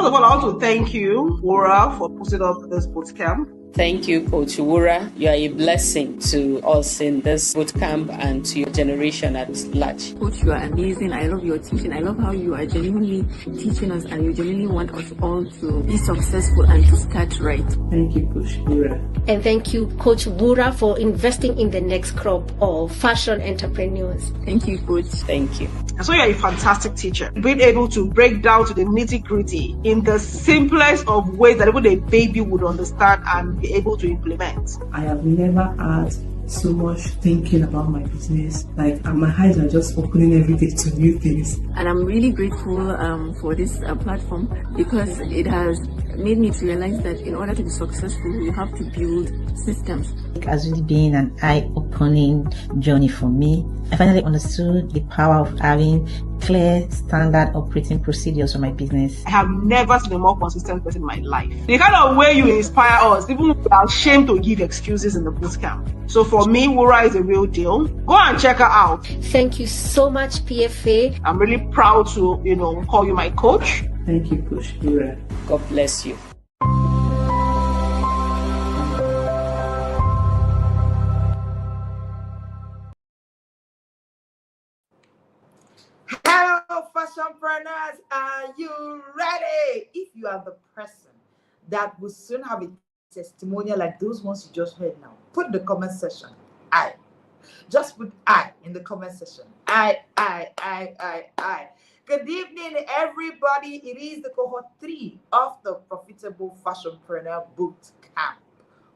First of all, I want to thank you, Wura, for putting up this bootcamp. Thank you, Coach Wura. You are a blessing to us in this bootcamp and to your generation at large. Coach, you are amazing. I love your teaching. I love how you are genuinely teaching us and you genuinely want us all to be successful and to start right. Thank you, Coach Wura. And thank you, Coach Wura, for investing in the next crop of fashion entrepreneurs. Thank you, Coach. Thank you. And so you're a fantastic teacher, being able to break down to the nitty-gritty in the simplest of ways that even a baby would understand and be able to implement. I have never had so much thinking about my business. Like, my eyes are just opening every day to new things. And I'm really grateful for this platform because it has made me to realize that in order to be successful, you have to build systems. It has really been an eye-opening journey for me. I finally understood the power of having clear, standard operating procedures for my business. I have never seen a more consistent person in my life. The kind of way you inspire us, even if we are ashamed to give excuses in the bootcamp. So for me, Wura is a real deal. Go and check her out. Thank you so much, PFA. I'm really proud to, call you my coach. Thank you, Coach Wura. God bless you. Hello, fashionpreneurs, are you ready? If you are the person that will soon have a testimonial like those ones you just heard now, put in the comment section, I. Just put I in the comment section. I. Good evening, everybody. It is the cohort 3 of the Profitable Fashionpreneur Bootcamp.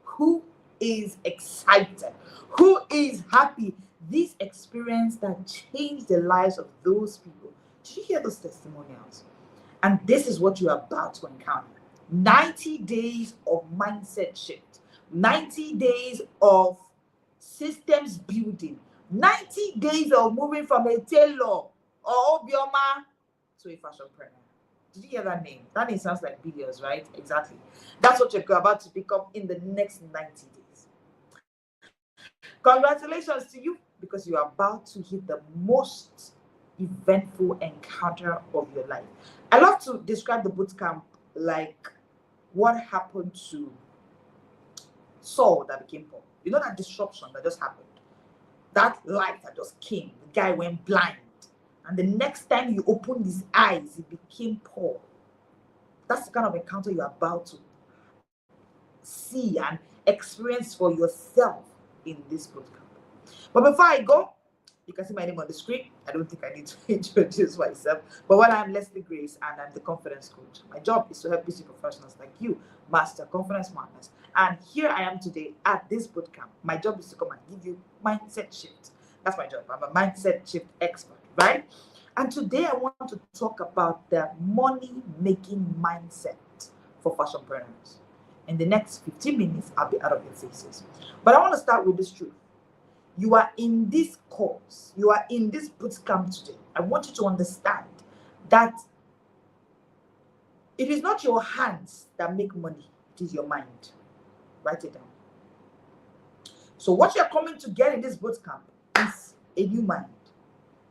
Who is excited? Who is happy? This experience that changed the lives of those people. Did you hear those testimonials? And this is what you're about to encounter. 90 days of mindset shift. 90 days of systems building. 90 days of moving from a tailor or obioma to a fashionpreneur. Did you hear that name? That name sounds like billions, right? Exactly. That's what you're about to pick up in the next 90 days. Congratulations to you, because you are about to hit the most eventful encounter of your life. I love to describe the bootcamp like what happened to Saul that became Paul. You know that disruption that just happened? That light that just came. The guy went blind. And the next time you opened his eyes, he became Paul. That's the kind of encounter you're about to see and experience for yourself in this bootcamp. But before I go, you can see my name on the screen. I don't think I need to introduce myself. But while I'm Leslie Grace and I'm the confidence coach, my job is to help busy professionals like you master confidence madness. And here I am today at this bootcamp. My job is to come and give you mindset shift. That's my job. I'm a mindset shift expert, right? And today I want to talk about the money-making mindset for fashionpreneurs. In the next 15 minutes, I'll be out of your faces. But I want to start with this truth. You are in this course, you are in this bootcamp today. I want you to understand that it is not your hands that make money, it is your mind. Write it down. So what you're coming to get in this bootcamp is a new mind,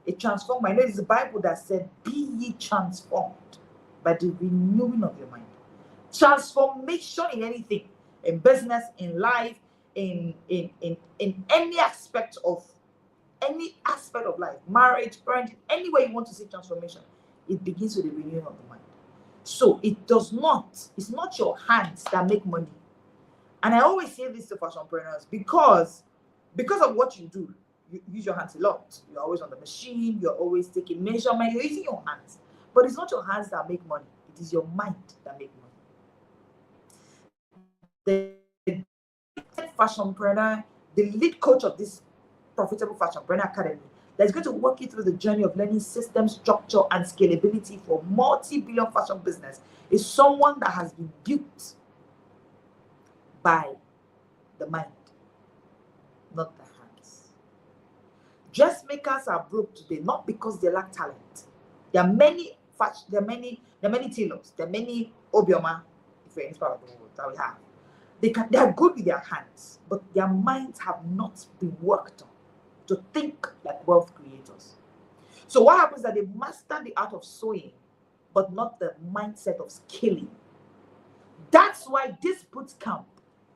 a transformed mind. It is the Bible that said, be ye transformed by the renewing of your mind. Transformation in anything, in business, in life, in any aspect of life, marriage, parenting, any way you want to see transformation, it begins with the renewing of the mind. So it's not your hands that make money. And I always say this to fashionpreneurs because of what you do. You use your hands a lot. You're always on the machine, you're always taking measurement, you're using your hands. But it's not your hands that make money, it is your mind that makes money. The fashionpreneur, the lead coach of this Profitable Fashionpreneur Academy, that's going to walk you through the journey of learning systems, structure, and scalability for multi-billion fashion business, is someone that has been built by the mind, not the hands. Dressmakers are broke today not because they lack talent. There are many tailors, there are many obioma, if you're in this part of the world, that we have. They are good with their hands, but their minds have not been worked on to think like wealth creators. So what happens is that they master the art of sewing, but not the mindset of scaling. That's why this bootcamp,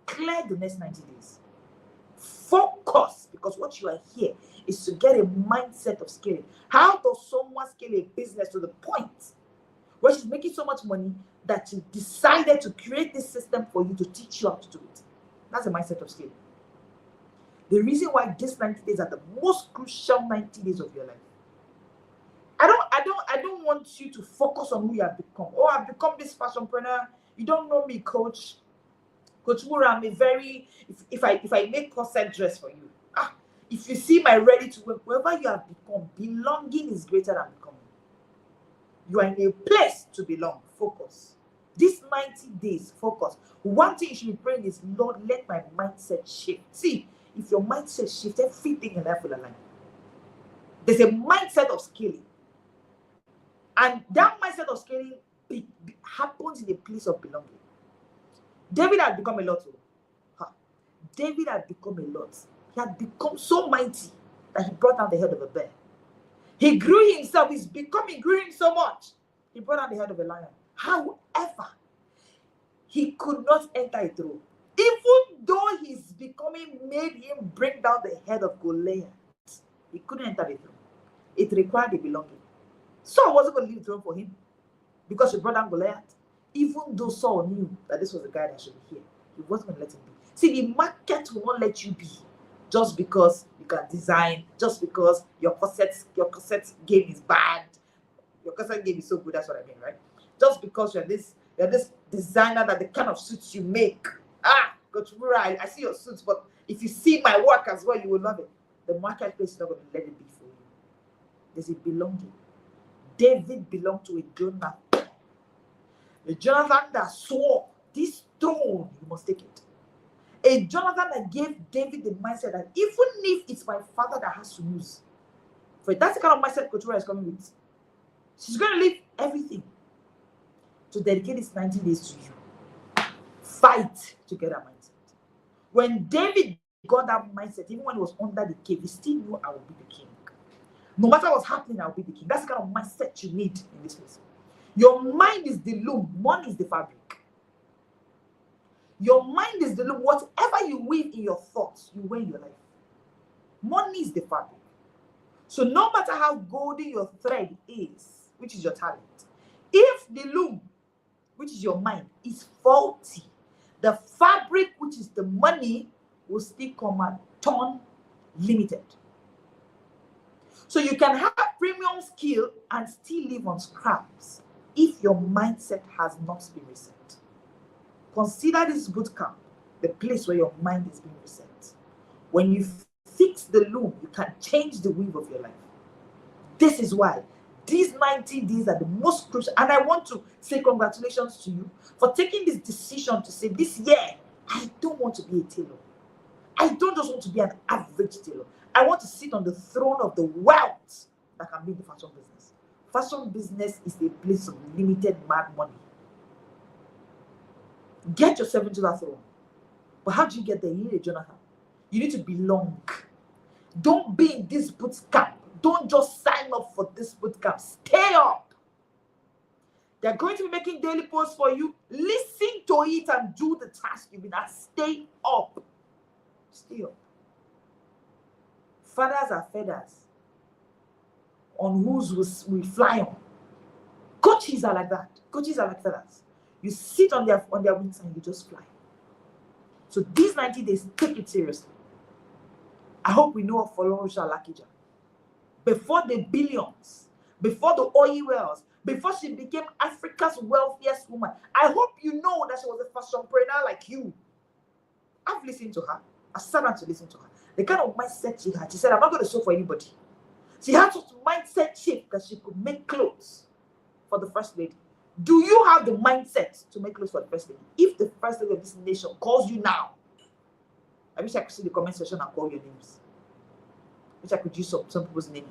clear the next 90 days. Focus, because what you are here is to get a mindset of scaling. How does someone scale a business to the point where she's making so much money that she decided to create this system for you to teach you how to do it? That's a mindset of scaling. The reason why these 90 days are the most crucial 90 days of your life. I don't want you to focus on who you have become. Oh, I've become this fashionpreneur. You don't know me, Coach Wura. I'm a very, if I make corset dress for you, if you see my Ready-to-Wear, wherever you have become, belonging is greater than becoming. You are in a place to belong. Focus. These 90 days, focus. One thing you should be praying is, Lord, let my mindset shift. See, if your mindset shifts, everything in life will align. There's a mindset of scaling. And that mindset of scaling happens in a place of belonging. David had become a lot. David had become a lot. He had become so mighty that he brought down the head of a bear. He grew himself. He grew him so much. He brought down the head of a lion. However, he could not enter a throne. Even though his becoming made him bring down the head of Goliath, he couldn't enter the throne. It required a belonging. Saul wasn't going to leave the throne for him because he brought down Goliath. Even though Saul knew that this was the guy that should be here, he wasn't going to let him be. See, the market will not let you be just because you can design, just because your corset game is bad. Your corset game is so good, that's what I mean, right? Just because you're this designer that the kind of suits you make. Coach Wura, I see your suits, but if you see my work as well, you will love it. The marketplace is not going to let it be for you. There's a belonging. David belonged to a Jonathan. A Jonathan that swore, this throne, you must take it. A Jonathan that gave David the mindset that even if it's my father that has to lose, for that's the kind of mindset Coach Wura is coming with. She's going to leave everything to dedicate these 90 days to you. Fight to get that mindset. When David got that mindset, even when he was under the cave, he still knew, I will be the king. No matter what's happening, I will be the king. That's the kind of mindset you need in this place. Your mind is the loom, money is the fabric. Your mind is the loom. Whatever you weave in your thoughts, you wear in your life. Money is the fabric. So no matter how golden your thread is, which is your talent, if the loom, which is your mind, is faulty, the fabric, which is the money, will still come at ton limited. So you can have premium skill and still live on scraps if your mindset has not been reset. Consider this bootcamp the place where your mind is being reset. When you fix the loom, you can change the weave of your life. This is why these 90 days are the most crucial. And I want to say congratulations to you for taking this decision to say, this year, I don't want to be a tailor. I don't just want to be an average tailor. I want to sit on the throne of the wealth that can be the fashion business. Fashion business is a place of limited mad money. Get yourself into that throne. But how do you get there? You need a Jonathan. You need to belong. Don't be in this bootcamp. Don't just sign up for this bootcamp. Stay up. They're going to be making daily posts for you. Listen to it and do the task you've been asked. Stay up. Stay up. Fathers are feathers on whose we fly on. Coaches are like that. Coaches are like feathers. You sit on their wings and you just fly. So these 90 days, take it seriously. I hope we know of Wuraola Ubaka. Before the billions, before the oil wells, before she became Africa's wealthiest woman, I hope you know that she was a fashionpreneur like you. I've listened to her. I sat down to listen to her. The kind of mindset she had. She said, I'm not going to sew for anybody. She had such mindset shift that she could make clothes for the first lady. Do you have the mindset to make clothes for the first lady? If the first lady of this nation calls you now, I wish I could see the comment section and call your names. I wish I could use some people's name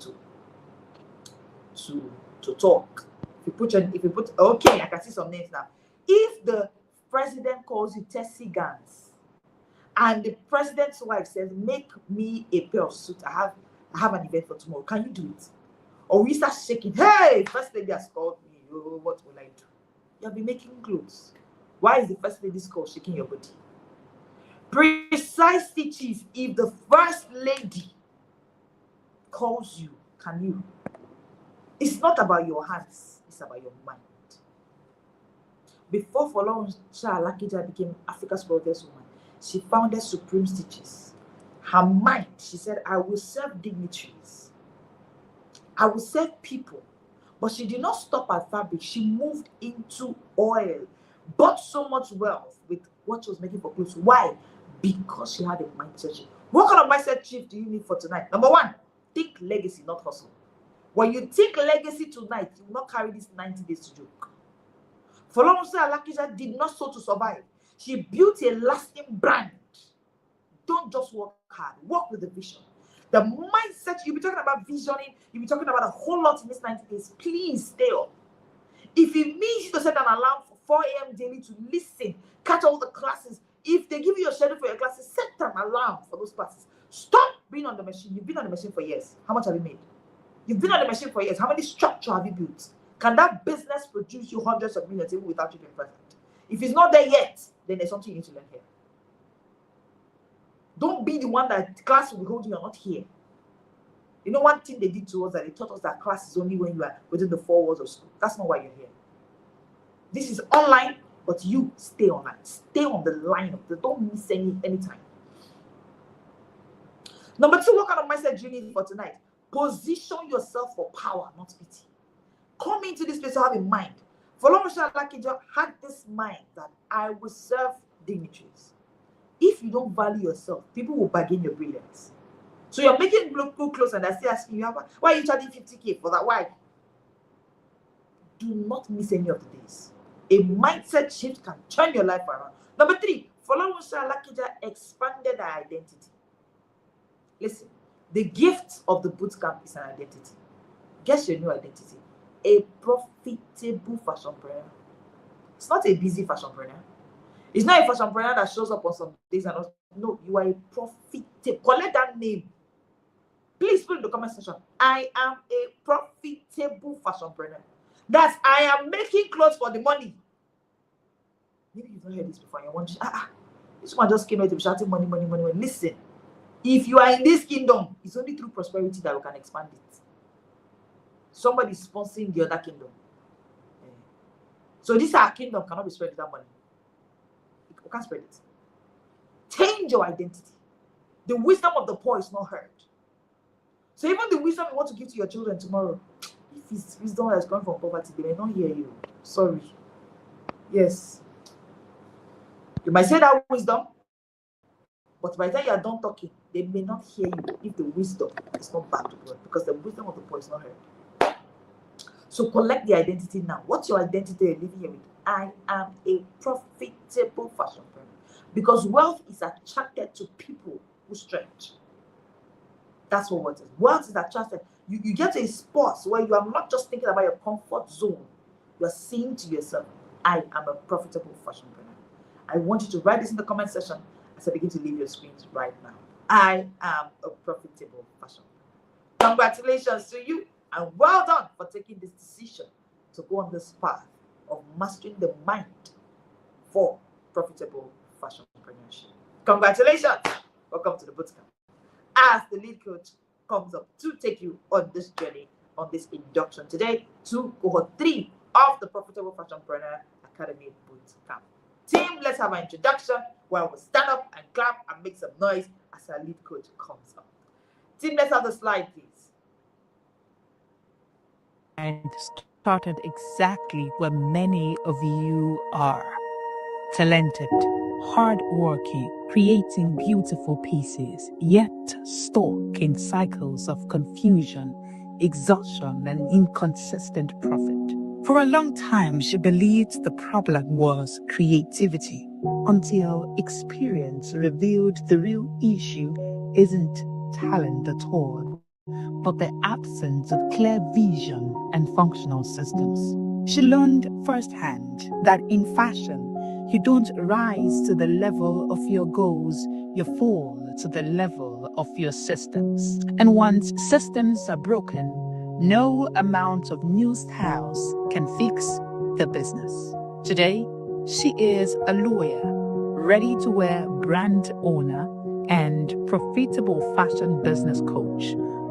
to talk. If you put okay, I can see some names now. If the president calls you Tessie Gans, and the president's wife says, make me a pair of suits, I have an event for tomorrow, can you do it? Or we start shaking, hey, first lady has called me, oh, what will I do? You'll be making clothes. Why is the first lady's call shaking your body? Precise stitches. If the first lady calls you, can you? It's not about your hands, it's about your mind. Before Wuraola Ubaka became Africa's wealthiest woman, she founded Supreme Stitches. Her mind, she said, I will serve dignitaries. I will serve people. But she did not stop at fabric. She moved into oil, bought so much wealth with what she was making for clothes. Why? Because she had a mindset shift. What kind of mindset shift do you need for tonight? Number one, think legacy, not hustle. When you think legacy tonight, you will not carry this 90 days to joke. Wuraola Ubaka did not sow to survive. She built a lasting brand. Don't just work hard. Work with the vision. The mindset, you'll be talking about visioning, you'll be talking about a whole lot in this 90 days. Please stay up. If it means you to set an alarm for 4 a.m. daily to listen, catch all the classes. If they give you a schedule for your classes, set an alarm for those classes. Stop being on the machine. You've been on the machine for years. How much have you made? You've been on the machine for years. How many structure have you built? Can that business produce you hundreds of millions even without you being present? If it's not there yet, then there's something you need to learn here. Don't be the one that class will be holding, you're not here. You know, one thing they did to us, that they taught us that class is only when you are within the 4 walls of school. That's not why you're here. This is online, but you stay online. Stay on the line of the, don't miss any time. Number 2, what kind of mindset do you need for tonight? Position yourself for power, not pity. Come into this place to have a mind. Wuraola Ubaka had this mind that I will serve dignitaries. If you don't value yourself, people will bargain your brilliance. So you're making look close and I still asking you, why are you charging 50K for that? Why? Do not miss any of the days. A mindset shift can turn your life around. Number 3, Wuraola Ubaka expanded her identity. Listen, the gift of the bootcamp is an identity. Guess your new identity. A profitable fashionpreneur. It's not a busy fashionpreneur. It's not a fashionpreneur that shows up on some days and not. No, you are a profitable. Collect that name. Please put in the comment section. I am a profitable fashionpreneur. That's I am making clothes for the money. Maybe you've not heard this before. You're wondering, this one just came out to be shouting money, money, money, money. Listen, if you are in this kingdom, it's only through prosperity that we can expand it. Somebody is sponsoring the other kingdom. So this our kingdom cannot be spread without money. We can't spread it. Change your identity. The wisdom of the poor is not heard. So even the wisdom you want to give to your children tomorrow, if it's wisdom that is coming from poverty, they may not hear you. Sorry. Yes. You might say that wisdom, but by the time you are done talking, they may not hear you if the wisdom is not back to God, because the wisdom of the poor is not heard. So collect the identity now. What's your identity you're living here with? I am a profitable fashionpreneur. Because wealth is attracted to people who stretch. That's what wealth is. Wealth is attracted. You get to a spot where you are not just thinking about your comfort zone. You are saying to yourself, I am a profitable fashionpreneur. I want you to write this in the comment section as I begin to leave your screens right now. I am a profitable fashionpreneur. Congratulations to you. And well done for taking this decision to go on this path of mastering the mind for profitable fashionpreneurship. Congratulations. Welcome to the bootcamp. As the lead coach comes up to take you on this journey, on this induction today to cohort 3 of the Profitable Fashionpreneur Academy bootcamp. Team, let's have an introduction where we'll stand up and clap and make some noise as our lead coach comes up. Team, let's have the slide, please. And started exactly where many of you are. Talented, hardworking, creating beautiful pieces, yet stuck in cycles of confusion, exhaustion, and inconsistent profit. For a long time, she believed the problem was creativity, until experience revealed the real issue isn't talent at all, but the absence of clear vision and functional systems. She learned firsthand that in fashion, you don't rise to the level of your goals, you fall to the level of your systems. And once systems are broken, No amount of new styles can fix the business. Today, she is a lawyer, ready-to-wear brand owner, and profitable fashion business coach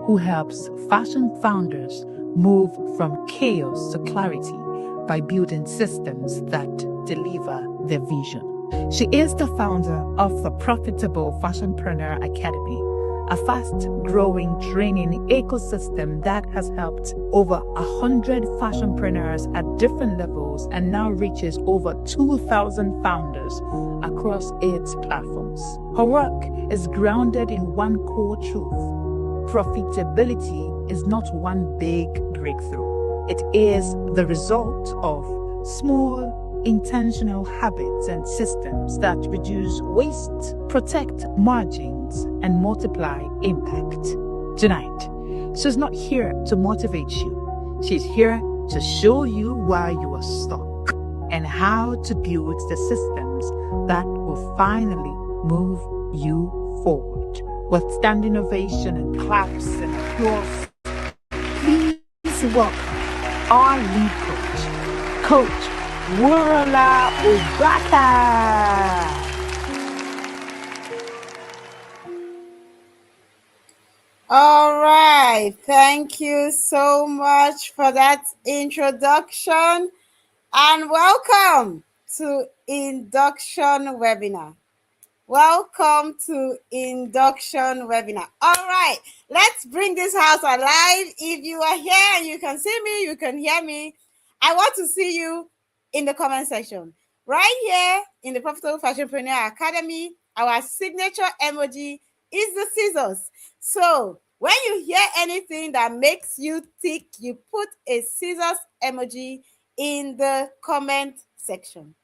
who helps fashion founders move from chaos to clarity by building systems that deliver their vision. She is the founder of the Profitable Fashionpreneur Academy, a fast-growing training ecosystem that has helped over 100 fashionpreneurs at different levels and now reaches over 2,000 founders across its platforms. Her work is grounded in one core truth: profitability is not one big breakthrough. It is the result of small, intentional habits and systems that reduce waste, protect margins, and multiply impact. Tonight, she's not here to motivate you. She's here to show you why you are stuck and how to build the systems that will finally move you forward. With standing ovation and claps and applause, please welcome our lead coach, Wuraola Ubaka. All right. Thank you so much for that introduction and welcome to Induction webinar. Welcome to Induction webinar. All right. Let's bring this house alive. If you are here and you can see me, you can hear me, I want to see you in the comment section. Right here in the Profitable Fashionpreneur Academy, our signature emoji is the scissors. So when you hear anything that makes you tick, you put a scissors emoji in the comment section.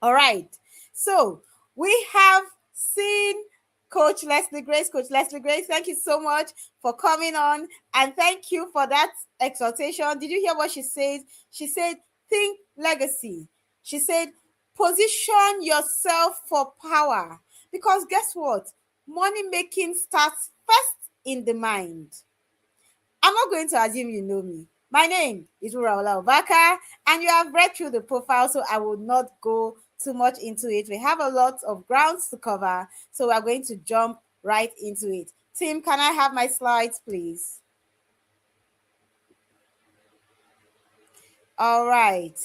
All right. So we have seen Coach Leslie Grace. Coach Leslie Grace, thank you so much for coming on. And thank you for that exhortation. Did you hear what she said? She said, think legacy. She said, position yourself for power. Because guess what? Money making starts first in the mind. I'm not going to assume you know me. My name is Wuraola Ubaka, and you have read through the profile, so I will not go too much into it. We have a lot of grounds to cover, so we are going to jump right into it. Tim, can I have my slides, please? All right.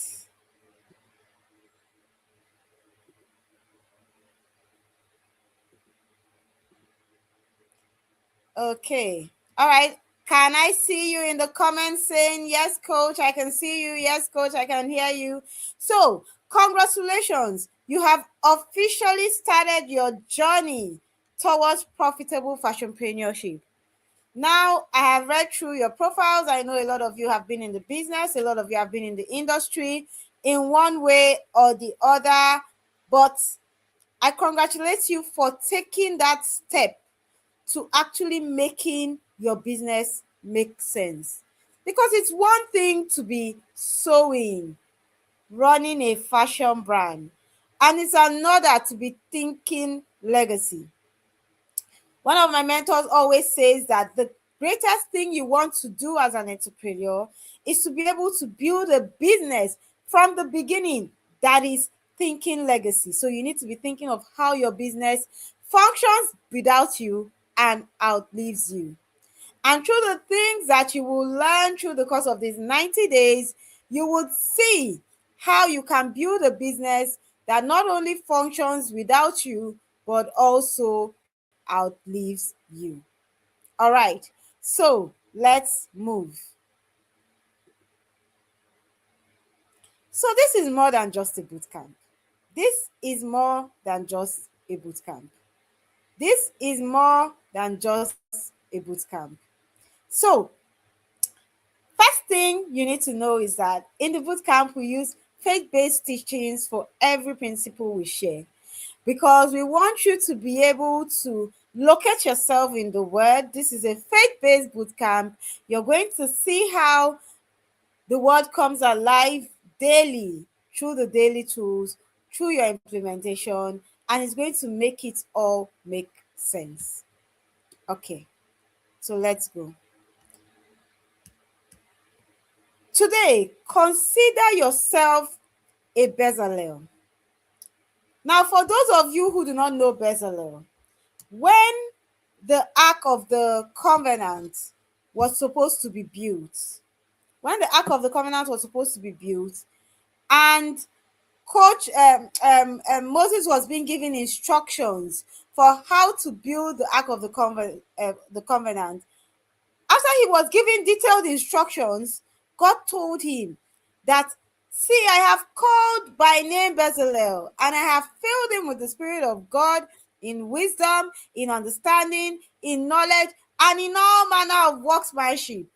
Okay. All right. Can I see you in the comments saying, yes, coach, I can see you. Yes, coach, I can hear you. So, congratulations. You have officially started your journey towards profitable fashionpreneurship. Now, I have read through your profiles. I know a lot of you have been in the business. A lot of you have been in the industry in one way or the other. But I congratulate you for taking that step to actually making your business make sense. Because it's one thing to be sewing, running a fashion brand, and it's another to be thinking legacy. One of my mentors always says that the greatest thing you want to do as an entrepreneur is to be able to build a business from the beginning that is thinking legacy. So you need to be thinking of how your business functions without you and outlives you. And through the things that you will learn through the course of these 90 days, you would see how you can build a business that not only functions without you, but also outlives you. All right, so let's move. So this is more than just a bootcamp. This is more than just a bootcamp. This is more than just a bootcamp. So, first thing you need to know is that in the bootcamp, we use faith-based teachings for every principle we share, because we want you to be able to locate yourself in the word. This is a faith-based bootcamp. You're going to see how the word comes alive daily through the daily tools, through your implementation, and it's going to make it all make sense. Okay, so let's go. Today, consider yourself a Bezalel. Now, for those of you who do not know Bezalel, when the Ark of the Covenant was supposed to be built, and Moses was being given instructions for how to build the Ark of the Covenant. After he was given detailed instructions, God told him that, see, I have called by name Bezalel, and I have filled him with the Spirit of God in wisdom, in understanding, in knowledge, and in all manner of workmanship.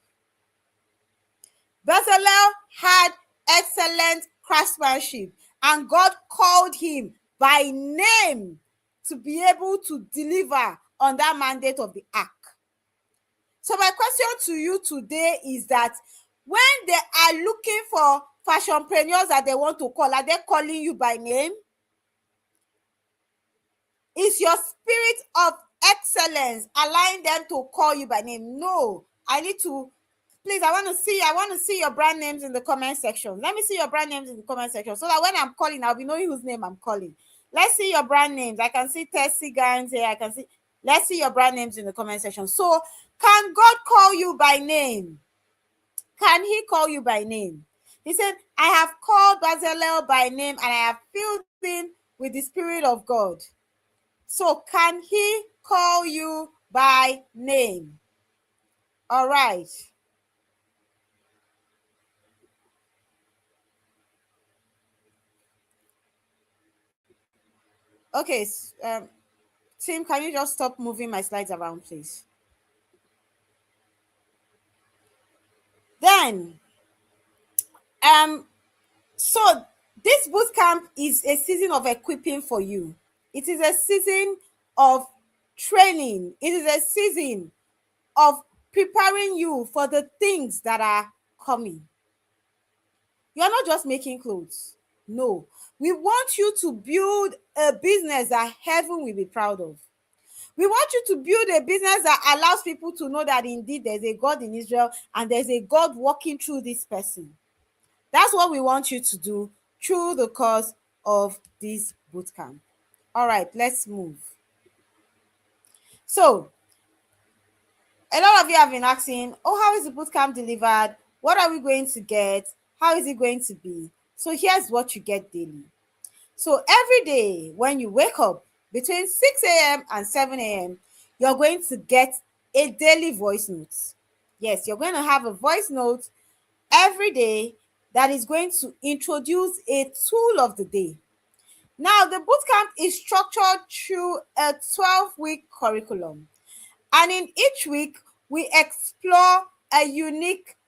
Bezalel had excellent craftsmanship, and God called him by name to be able to deliver on that mandate of the ark. So my question to you today is that when they are looking for fashionpreneurs that they want to call, are they calling you by name? Is your spirit of excellence allowing them to call you by name? No. Please, I want to see your brand names in the comment section. Let me see your brand names in the comment section so that when I'm calling, I'll be knowing whose name I'm calling. Let's see your brand names. I can see Tessie Gans here. Let's see your brand names in the comment section. So, can God call you by name? Can he call you by name? He said, I have called Bezalel by name and I have filled him with the Spirit of God. So, can he call you by name? All right. Okay, Tim, can you just stop moving my slides around, please? Then, so this bootcamp is a season of equipping for you. It is a season of training. It is a season of preparing you for the things that are coming. You're not just making clothes. No, we want you to build a business that heaven will be proud of. We want you to build a business that allows people to know that indeed there's a God in Israel and there's a God walking through this person. That's what we want you to do through the course of this bootcamp. All right, let's move. So, a lot of you have been asking, oh, how is the bootcamp delivered? What are we going to get? How is it going to be? So here's what you get daily. So every day when you wake up between 6 a.m. and 7 a.m., you're going to get a daily voice note. Yes, you're going to have a voice note every day that is going to introduce a tool of the day. Now, the bootcamp is structured through a 12-week curriculum. And in each week, we explore a unique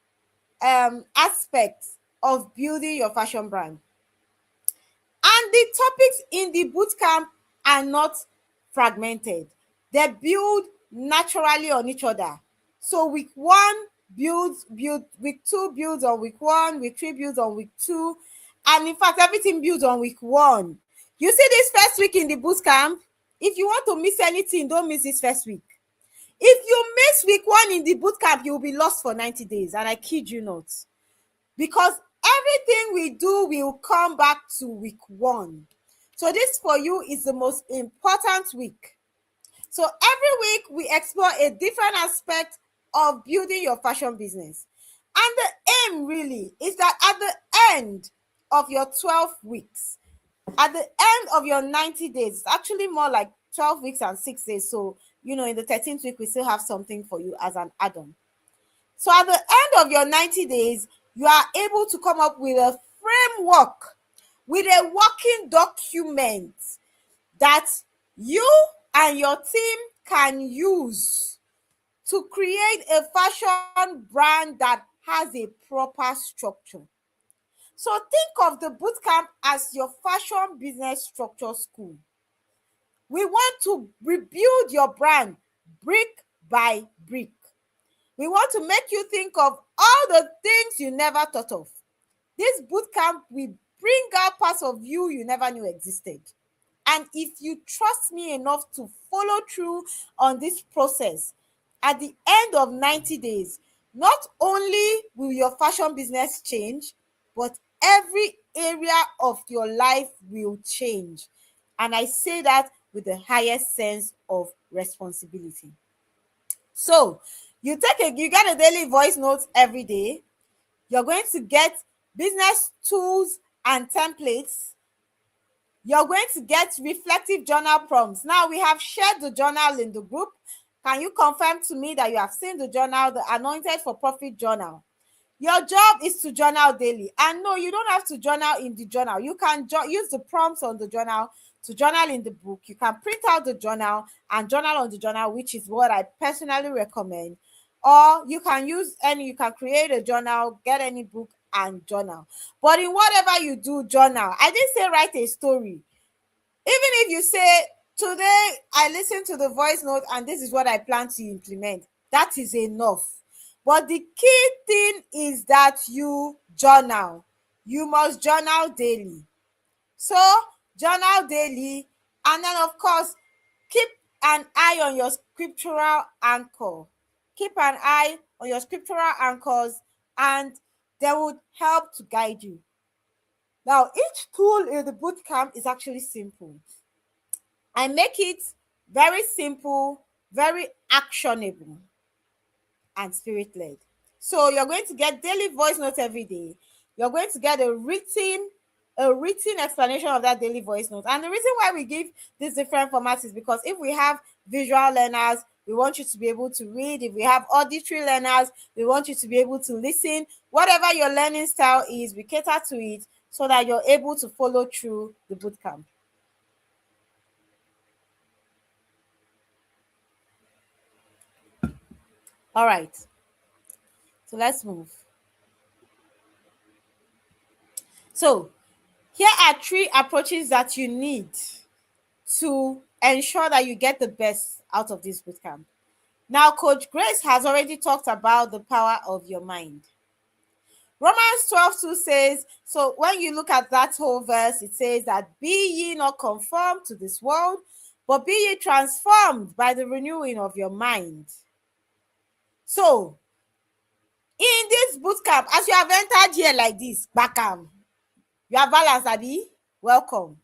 aspect of building your fashion brand. And the topics in the bootcamp are not fragmented. They build naturally on each other. So week 1 builds, week 2 builds on week 1, week 3 builds on week 2. And in fact, everything builds on week 1. You see this first week in the bootcamp? If you want to miss anything, don't miss this first week. If you miss week 1 in the bootcamp, you will be lost for 90 days. And I kid you not. Because everything we do will come back to week 1. So this for you is the most important week. So every week we explore a different aspect of building your fashion business. And the aim really is that at the end of your 12 weeks, at the end of your 90 days, it's actually more like 12 weeks and 6 days. So, in the 13th week, we still have something for you as an add-on. So at the end of your 90 days, you are able to come up with a framework, with a working document that you and your team can use to create a fashion brand that has a proper structure. So think of the bootcamp as your fashion business structure school. We want to rebuild your brand brick by brick. We want to make you think of all the things you never thought of. This bootcamp will bring out parts of you never knew existed. And if you trust me enough to follow through on this process, at the end of 90 days, not only will your fashion business change, but every area of your life will change. And I say that with the highest sense of responsibility. So you get a daily voice note every day. You're going to get business tools and templates. You're going to get reflective journal prompts. Now, we have shared the journal in the group. Can you confirm to me that you have seen the journal, the Anointed for Profit journal? Your job is to journal daily. And no, you don't have to journal in the journal. You can use the prompts on the journal to journal in the book. You can print out the journal and journal on the journal, which is what I personally recommend. Or you can create a journal, get any book and journal. But in whatever you do, journal. I didn't say write a story. Even if you say, today I listened to the voice note and this is what I plan to implement, that is enough. But the key thing is that you journal. You must journal daily. So journal daily, and then of course keep an eye on your scriptural anchor. Keep an eye on your scriptural anchors, and they would help to guide you. Now, each tool in the bootcamp is actually simple. I make it very simple, very actionable, and spirit-led. So you're going to get daily voice notes every day. You're going to get a written explanation of that daily voice note. And the reason why we give these different formats is because if we have visual learners, we want you to be able to read. If we have auditory learners, we want you to be able to listen. Whatever your learning style is, we cater to it so that you're able to follow through the bootcamp. All right. So let's move. So here are 3 approaches that you need to ensure that you get the best out of this bootcamp. Now, Coach Grace has already talked about the power of your mind. Romans 12:2 says, so when you look at that whole verse, it says that be ye not conformed to this world, but be ye transformed by the renewing of your mind. So, in this bootcamp, as you have entered here like this, Bakam, you are balanced, Abi. Welcome.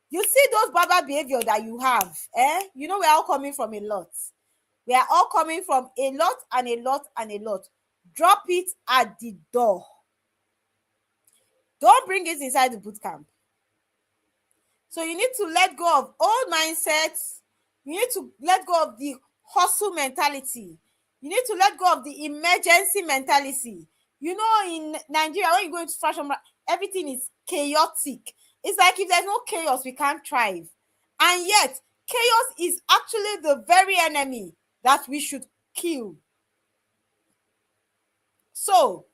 You see those baba behavior that you have, you know we're all coming from a lot. We are all coming from a lot and a lot and a lot. Drop it at the door. Don't bring it inside the bootcamp. So you need to let go of old mindsets. You need to let go of the hustle mentality. You need to let go of the emergency mentality. You know, in Nigeria, when you go into fashion, everything is chaotic. It's like if there's no chaos, we can't thrive. And yet, chaos is actually the very enemy that we should kill. So,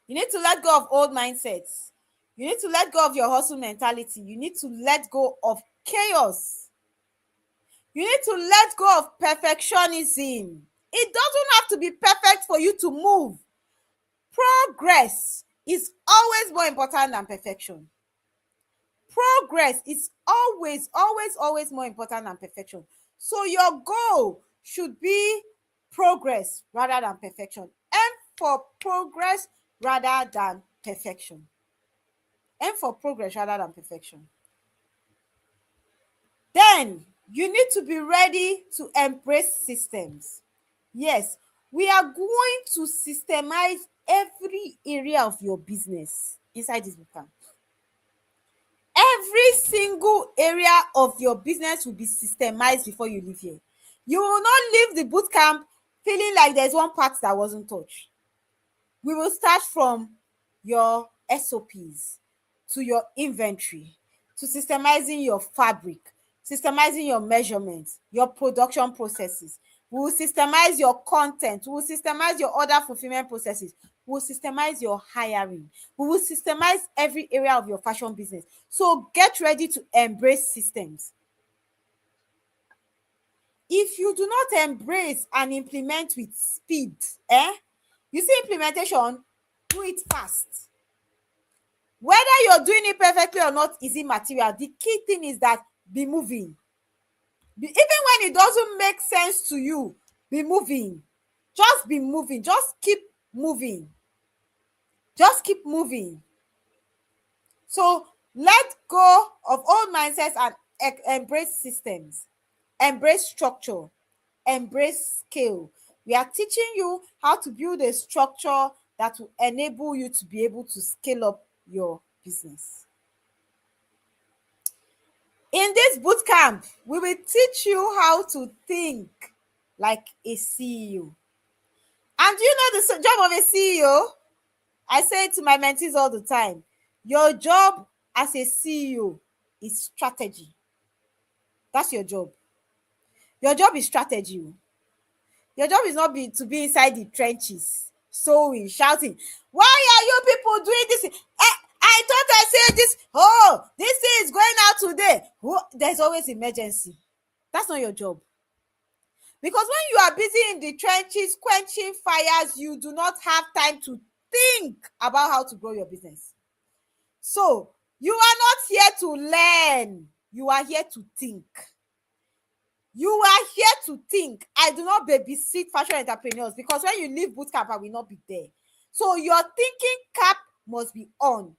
you need to let go of old mindsets. You need to let go of your hustle mentality. You need to let go of chaos. You need to let go of perfectionism. It doesn't have to be perfect for you to move. Progress is always more important than perfection. Progress is always more important than perfection. So your goal should be progress rather than perfection. Aim for progress rather than perfection. Aim for progress rather than perfection. Then you need to be ready to embrace systems. Yes, we are going to systemize every area of your business inside this bootcamp. Every single area of your business will be systemized before you leave here. You will not leave the bootcamp feeling like there's one part that wasn't touched. We will start from your SOPs to your inventory, to systemizing your fabric, systemizing your measurements, your production processes. We will systemize your content. We will systemize your order fulfillment processes. We will systemize your hiring. We will systemize every area of your fashion business. So get ready to embrace systems. If you do not embrace and implement with speed, you see implementation, do it fast. Whether you're doing it perfectly or not is immaterial. The key thing is that be moving. Even when it doesn't make sense to you, be moving. Just be moving. Just keep moving. Just keep moving. So let go of old mindsets and embrace systems, embrace structure, embrace scale. We are teaching you how to build a structure that will enable you to be able to scale up your business. In this bootcamp, we will teach you how to think like a CEO. And you know the job of a CEO? I say it to my mentees all the time. Your job as a CEO is strategy. That's your job. Your job is strategy. Your job is not to be inside the trenches, sewing, shouting. Why are you people doing this? I thought I said this. Oh, this thing is going out today. There's always emergency. That's not your job. Because when you are busy in the trenches, quenching fires, you do not have time to think about how to grow your business. So you are not here to learn. You are here to think. You are here to think. I do not babysit fashion entrepreneurs, because when you leave bootcamp, I will not be there. So your thinking cap must be on.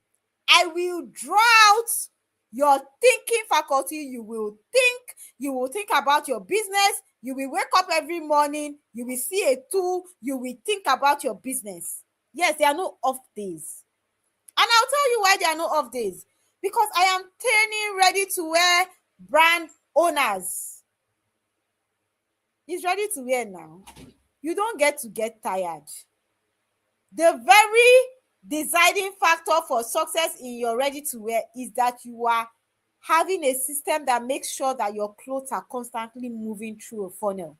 I will draw out your thinking faculty. You will think about your business. You will wake up every morning. You will see a tool. You will think about your business. Yes, there are no off days. And I'll tell you why there are no off days. Because I am training ready-to-wear brand owners. It's ready to wear now. You don't get tired. The very deciding factor for success in your ready-to-wear is that you are having a system that makes sure that your clothes are constantly moving through a funnel,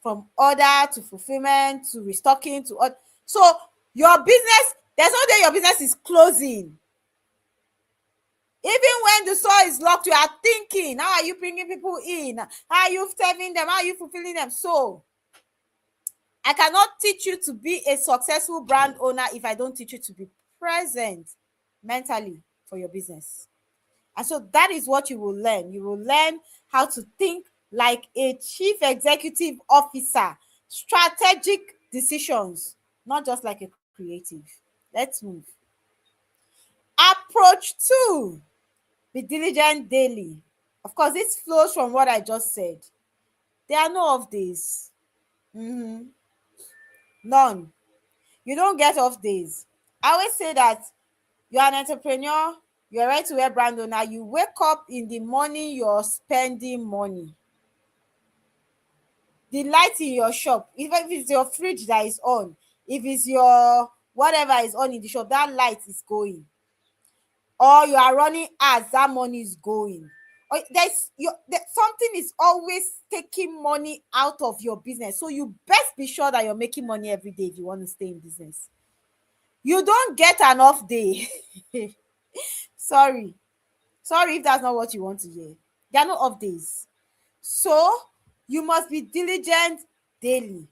from order to fulfillment to restocking to order. So your business, there's no day your business is closing. Even when the store is locked, you are thinking, how are you bringing people in? How are you serving them? How are you fulfilling them? So I cannot teach you to be a successful brand owner if I don't teach you to be present mentally for your business. And so that is what you will learn. You will learn how to think like a chief executive officer, strategic decisions, not just like a creative. Let's move. Approach 2. Be diligent daily. Of course, this flows from what I just said. There are no off days. None. You don't get off days. I always say that you're an entrepreneur, you're a ready-to-wear brand owner, you wake up in the morning, you're spending money. The light in your shop, even if it's your fridge that is on, if it's your whatever is on in the shop, that light is going. Or you are running ads, that money is going. Or something is always taking money out of your business. So you best be sure that you're making money every day if you want to stay in business. You don't get an off day. Sorry if that's not what you want to hear. There are no off days. So you must be diligent daily.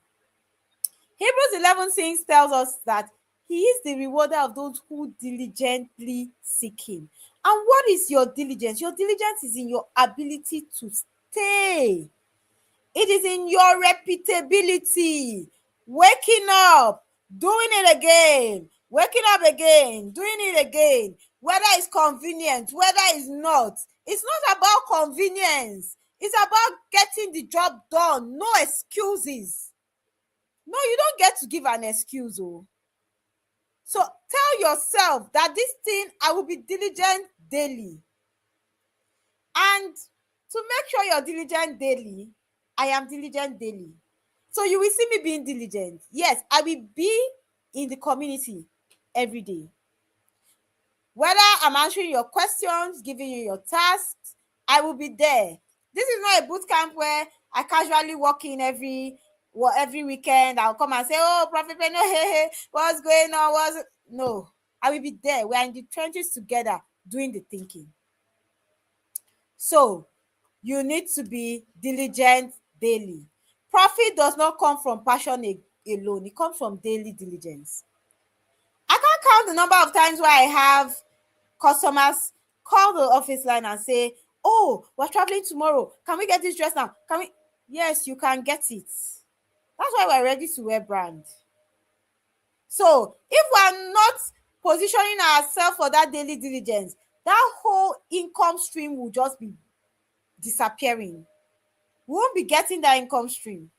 Hebrews 11:6 tells us that he is the rewarder of those who diligently seek him. And what is your diligence? Your diligence is in your ability to stay. It is in your repeatability. Waking up, doing it again, waking up again, doing it again, whether it's convenient, whether it's not. It's not about convenience. It's about getting the job done. No excuses. No, you don't get to give an excuse. Oh. So tell yourself that this thing, I will be diligent daily. And to make sure you're diligent daily, I am diligent daily. So you will see me being diligent. Yes, I will be in the community every day. Whether I'm answering your questions, giving you your tasks, I will be there. This is not a boot camp where I casually walk in every weekend. I'll come and say, oh, Profitpreneur, hey, what's going on? No, I will be there. We're in the trenches together doing the thinking. So you need to be diligent daily. Profit does not come from passion alone. It comes from daily diligence. I can't count the number of times where I have customers call the office line and say, oh, we're traveling tomorrow. Can we get this dress now? Yes, you can get it. That's why we're ready to wear brand. So if we're not positioning ourselves for that daily diligence, that whole income stream will just be disappearing. We won't be getting that income stream.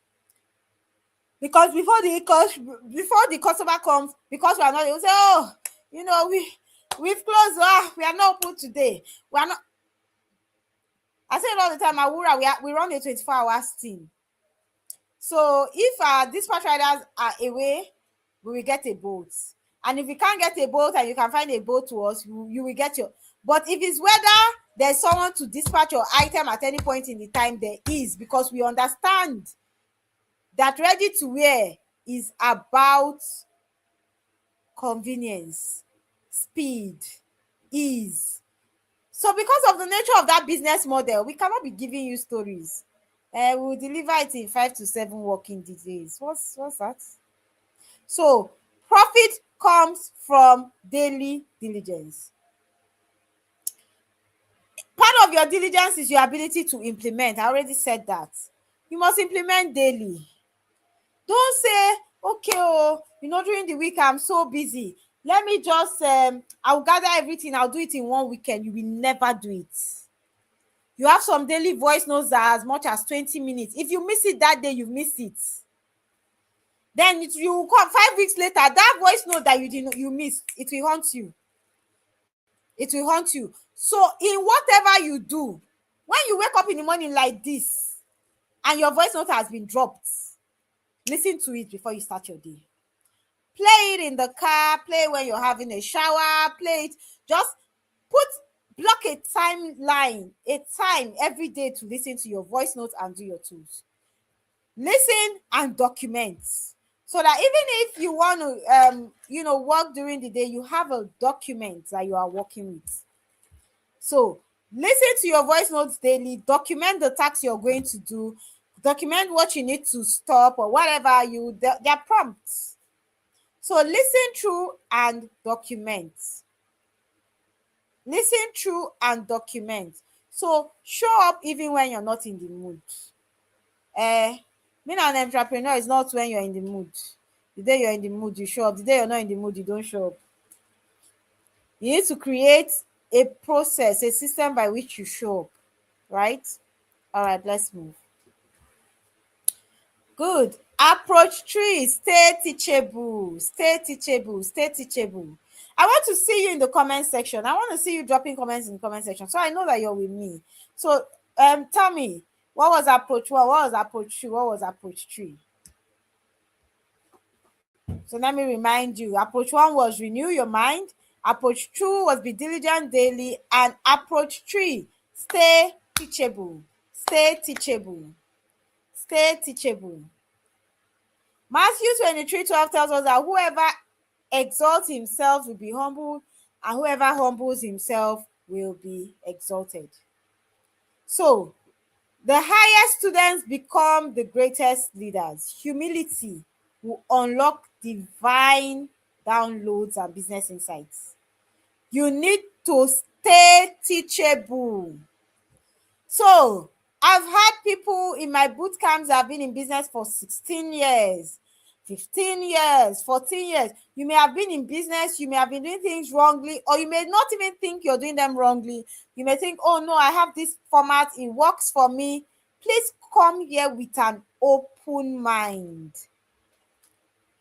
Because before the customer comes, because we are not, they will say, oh, you know, we've closed, we are not open today. We are not. I say it all the time, at Wura, we run a 24-hour team. So if our dispatch riders are away, we will get a boat. And if you can't get a boat and you can find a boat to us, you will get your. But if it's whether there's someone to dispatch your item at any point in the time, there is, because we understand that ready to wear is about convenience, speed, ease. So because of the nature of that business model, we cannot be giving you stories. We'll deliver it in 5 to 7 working days. What's that? So profit comes from daily diligence. Part of your diligence is your ability to implement. I already said that. You must implement daily. Don't say, okay, during the week I'm so busy. Let me just, I'll gather everything. I'll do it in one weekend. You will never do it. You have some daily voice notes that are as much as 20 minutes. If you miss it that day, you miss it. Then you come 5 weeks later, that voice note that you missed, it will haunt you. It will haunt you. So in whatever you do, when you wake up in the morning like this and your voice note has been dropped, listen to it before you start your day. Play it in the car, play when you're having a shower, play it. Just block a timeline, a time every day to listen to your voice notes and do your tools. Listen and document. So that even if you want to, work during the day, you have a document that you are working with. So listen to your voice notes daily, document the tasks you're going to do, document what you need to stop or whatever they're prompts. So listen through and document. Listen through and document. So show up even when you're not in the mood. Being an entrepreneur is not when you're in the mood. The day you're in the mood, you show up. The day you're not in the mood, you don't show up. You need to create a process, a system by which you show up, right? All right, let's move. Good. Approach 3, stay teachable. Stay teachable. Stay teachable. I want to see you in the comment section. I want to see you dropping comments in the comment section, so I know that you're with me. So tell me, what was approach 1? What was approach 2? What was approach 3? So let me remind you. Approach 1 was renew your mind. Approach 2 was be diligent daily. And approach 3, stay teachable. Stay teachable. Stay teachable. Matthew 23:12 tells us that whoever exalts himself will be humbled, and whoever humbles himself will be exalted. So the highest students become the greatest leaders. Humility will unlock divine downloads and business insights. You need to stay teachable. So I've had people in my boot camps that have been in business for 16 years, 15 years, 14 years. You may have been in business, you may have been doing things wrongly, or you may not even think you're doing them wrongly. You may think, oh no, I have this format, it works for me. Please come here with an open mind.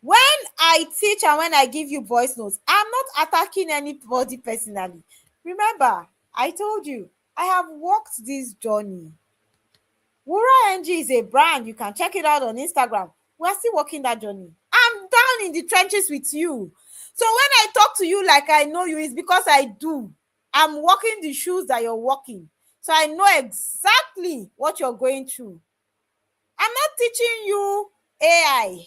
When I teach and when I give you voice notes, I'm not attacking anybody personally. Remember, I told you, I have walked this journey. Wura NG is a brand. You can check it out on Instagram. We're still walking that journey. I'm down in the trenches with you. So when I talk to you like I know you, it's because I do. I'm walking the shoes that you're walking. So I know exactly what you're going through. I'm not teaching you AI.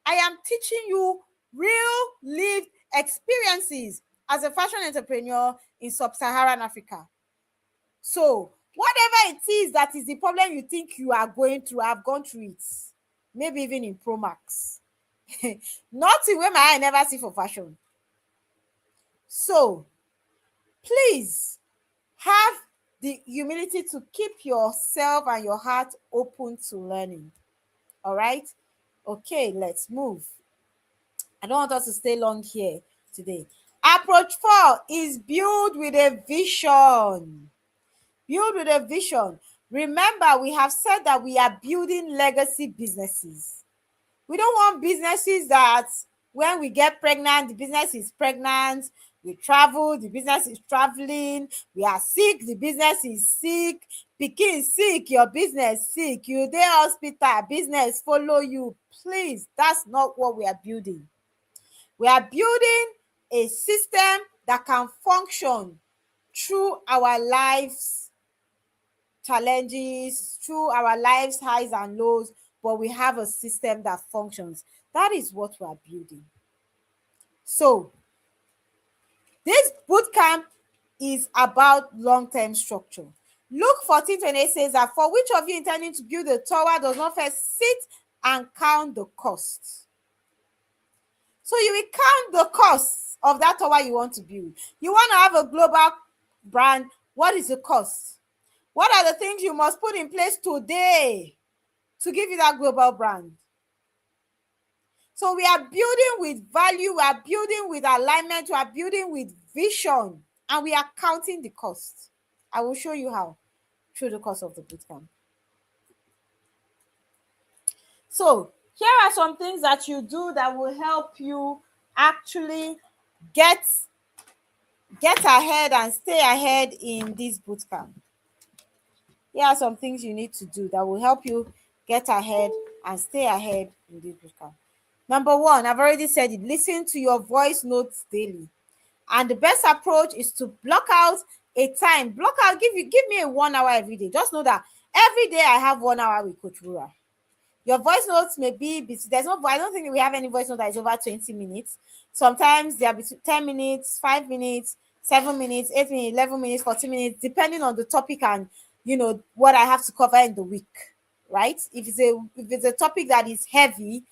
I am teaching you real lived experiences as a fashion entrepreneur in sub-Saharan Africa. So whatever it is that is the problem you think you are going through, I've gone through it. Maybe even in Pro Max. Nothing where my eye never see for fashion. So please have the humility to keep yourself and your heart open to learning. All right? Okay, let's move. I don't want us to stay long here today. Approach 4 is build with a vision. Build with a vision. Remember, we have said that we are building legacy businesses. We don't want businesses that when we get pregnant, the business is pregnant. We travel, the business is traveling. We are sick, the business is sick. Pikin sick, your business sick. You dey hospital, business follow you. Please, that's not what we are building. We are building a system that can function through our lives challenges, through our lives highs and lows, but we have a system that functions. That is what we are building. So this bootcamp is about long-term structure. Luke 14:28 says that, for which of you intending to build a tower does not first sit and count the cost? So you will count the cost of that tower you want to build. You want to have a global brand. What is the cost? What are the things you must put in place today to give you that global brand? So we are building with value, we are building with alignment, we are building with vision, and we are counting the cost. I will show you how through the course of the bootcamp. So here are some things that you do that will help you actually get ahead and stay ahead in this bootcamp. Here are some things you need to do that will help you get ahead and stay ahead in this bootcamp. Number 1, I've already said it, listen to your voice notes daily. And the best approach is to block out a time. Block out, give me a 1 hour every day. Just know that every day I have 1 hour with Coach Wura. Your voice notes may be, I don't think we have any voice note that is over 20 minutes. Sometimes they are between 10 minutes, 5 minutes, 7 minutes, 8 minutes, 11 minutes, 14 minutes, depending on the topic and what I have to cover in the week, right? If it's a topic that is heavy,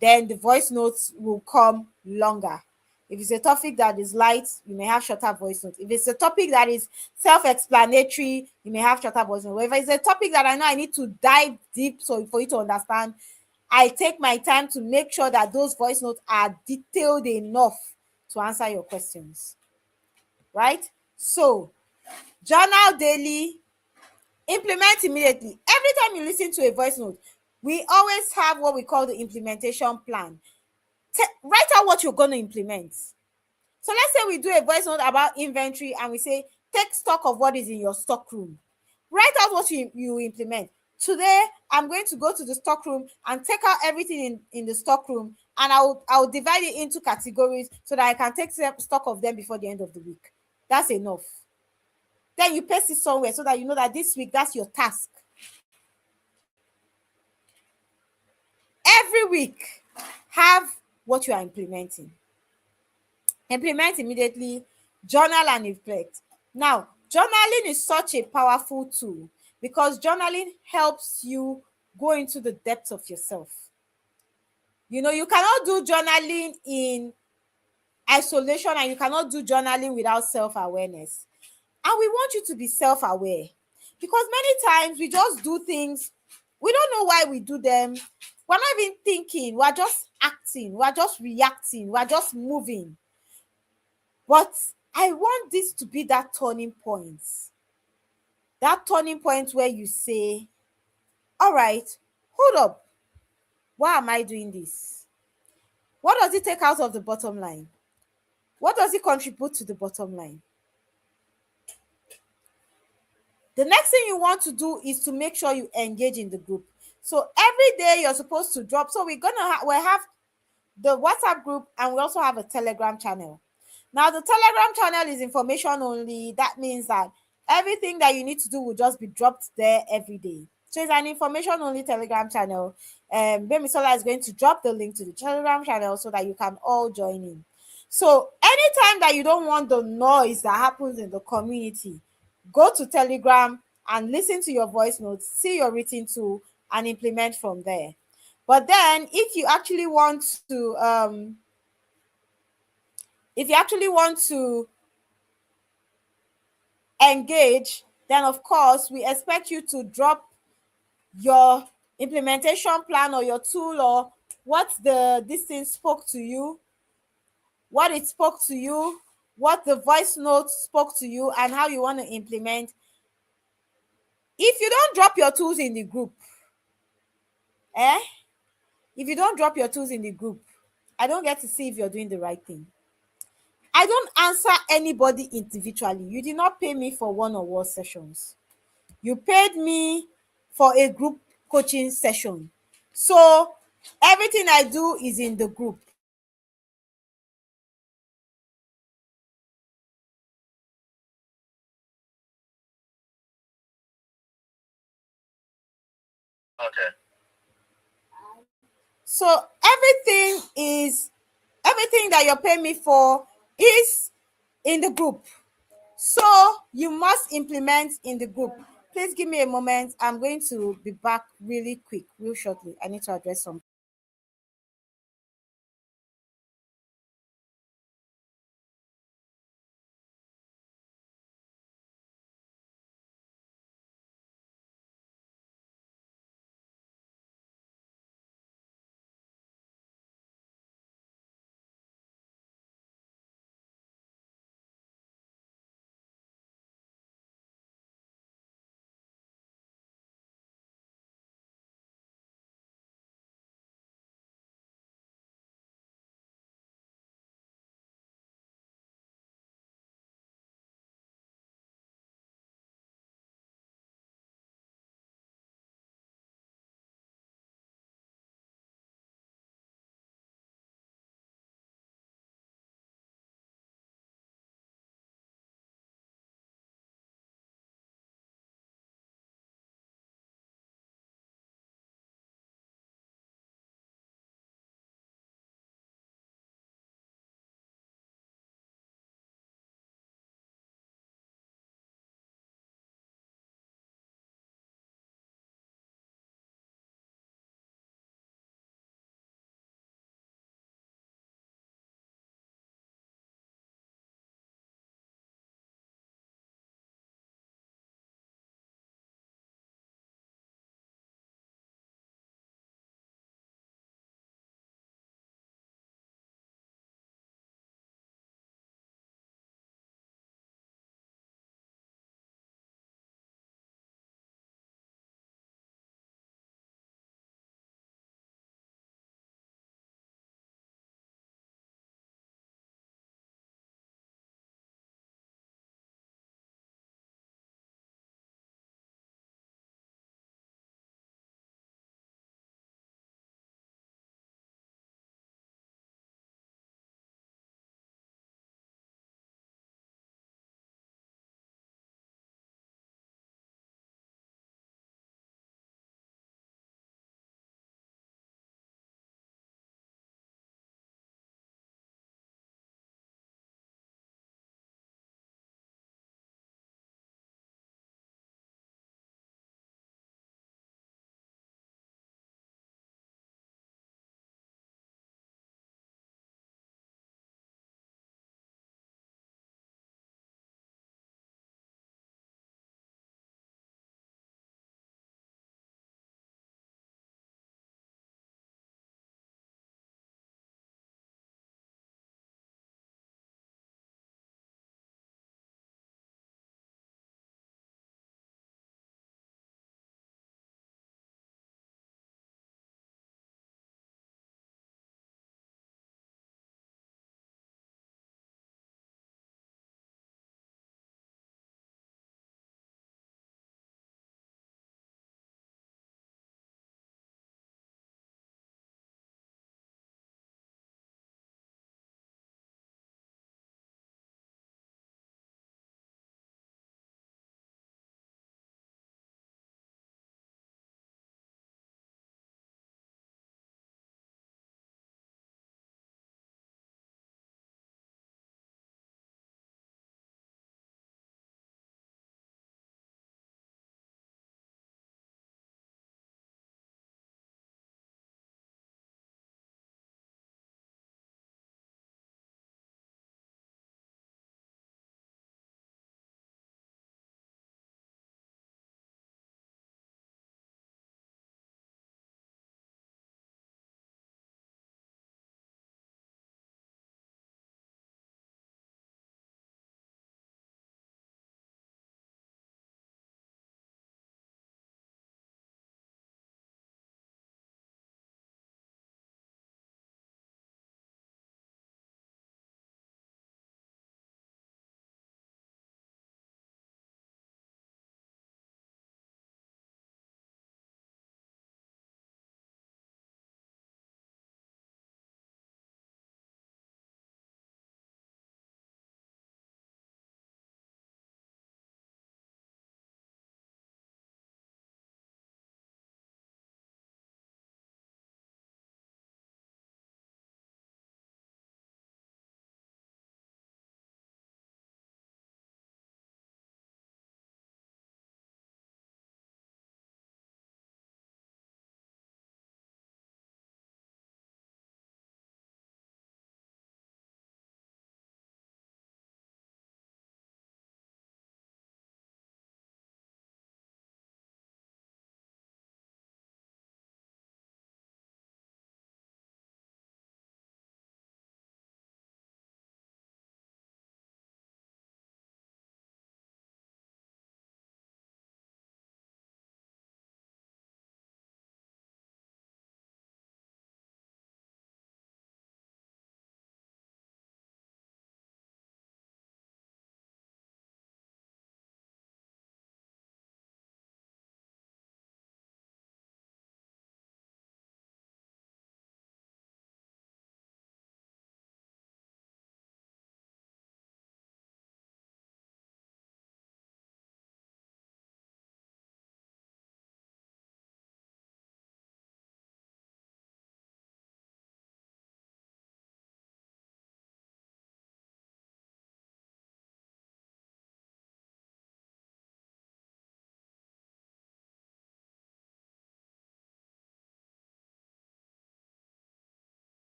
then the voice notes will come longer. If it's a topic that is light, you may have shorter voice notes. If it's a topic that is self-explanatory, you may have shorter voice notes. If it's a topic that I know I need to dive deep so for you to understand, I take my time to make sure that those voice notes are detailed enough to answer your questions, right? So, journal daily, implement immediately. Every time you listen to a voice note, we always have what we call the implementation plan. Write out what you're going to implement. So let's say we do a voice note about inventory and we say, take stock of what is in your stock room. Write out what you implement. Today, I'm going to go to the stock room and take out everything in the stock room, and I'll divide it into categories so that I can take stock of them before the end of the week. That's enough. Then you paste it somewhere so that you know that this week, that's your task. Every week, have what you are implementing. Implement immediately, journal and reflect. Now, journaling is such a powerful tool because journaling helps you go into the depths of yourself. You cannot do journaling in isolation, and you cannot do journaling without self-awareness. And we want you to be self-aware because many times we just do things, we don't know why we do them. We're not even thinking, we're just acting, we're just reacting, we're just moving. But I want this to be that turning point. That turning point where you say, all right, hold up. Why am I doing this? What does it take out of the bottom line? What does it contribute to the bottom line? The next thing you want to do is to make sure you engage in the group. So every day you're supposed to drop. So we'll have the WhatsApp group, and we also have a Telegram channel. Now, the Telegram channel is information only. That means that everything that you need to do will just be dropped there every day. So it's an information only Telegram channel. Bemisola is going to drop the link to the Telegram channel so that you can all join in. So anytime that you don't want the noise that happens in the community, go to Telegram and listen to your voice notes, see your written tool, and implement from there. But then if you actually want to engage, then of course we expect you to drop your implementation plan or your tool or what this thing spoke to you, what it spoke to you, what the voice note spoke to you, and how you want to implement. If you don't drop your tools in the group, if you don't drop your tools in the group, I don't get to see if you're doing the right thing. I don't answer anybody individually. You did not pay me for one-on-one sessions. You paid me for a group coaching session. So everything I do is in the group. Okay. So everything that you're paying me for is in the group. So you must implement in the group. Please give me a moment. I'm going to be back really quick, real shortly. I need to address something.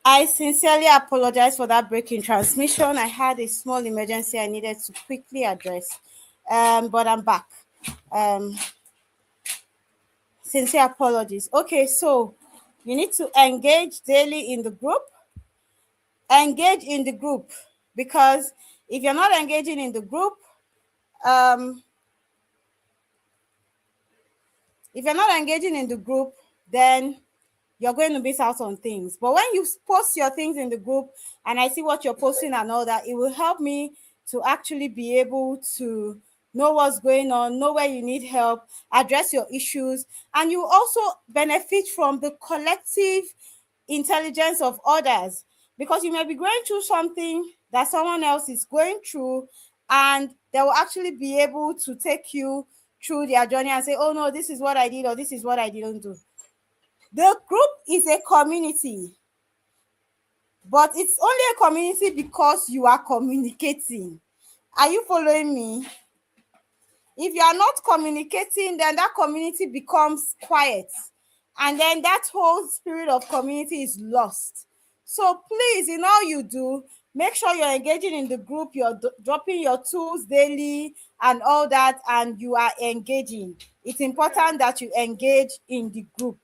I sincerely apologize for that breaking transmission. I had a small emergency I needed to quickly address, but I'm back. Sincere apologies. Okay, so you need to engage daily in the group. Engage in the group, because if you're not engaging in the group, then you're going to miss out on things. But when you post your things in the group and I see what you're posting and all that, it will help me to actually be able to know what's going on, know where you need help, address your issues, and you also benefit from the collective intelligence of others, because you may be going through something that someone else is going through, and they will actually be able to take you through their journey and say, oh no, this is what I did, or this is what I didn't do. The group is a community, but it's only a community because you are communicating. Are you following me? If you are not communicating, then that community becomes quiet, and then that whole spirit of community is lost. So please, in all you do, make sure you're engaging in the group, you're dropping your tools daily and all that, and you are engaging. It's important that you engage in the group.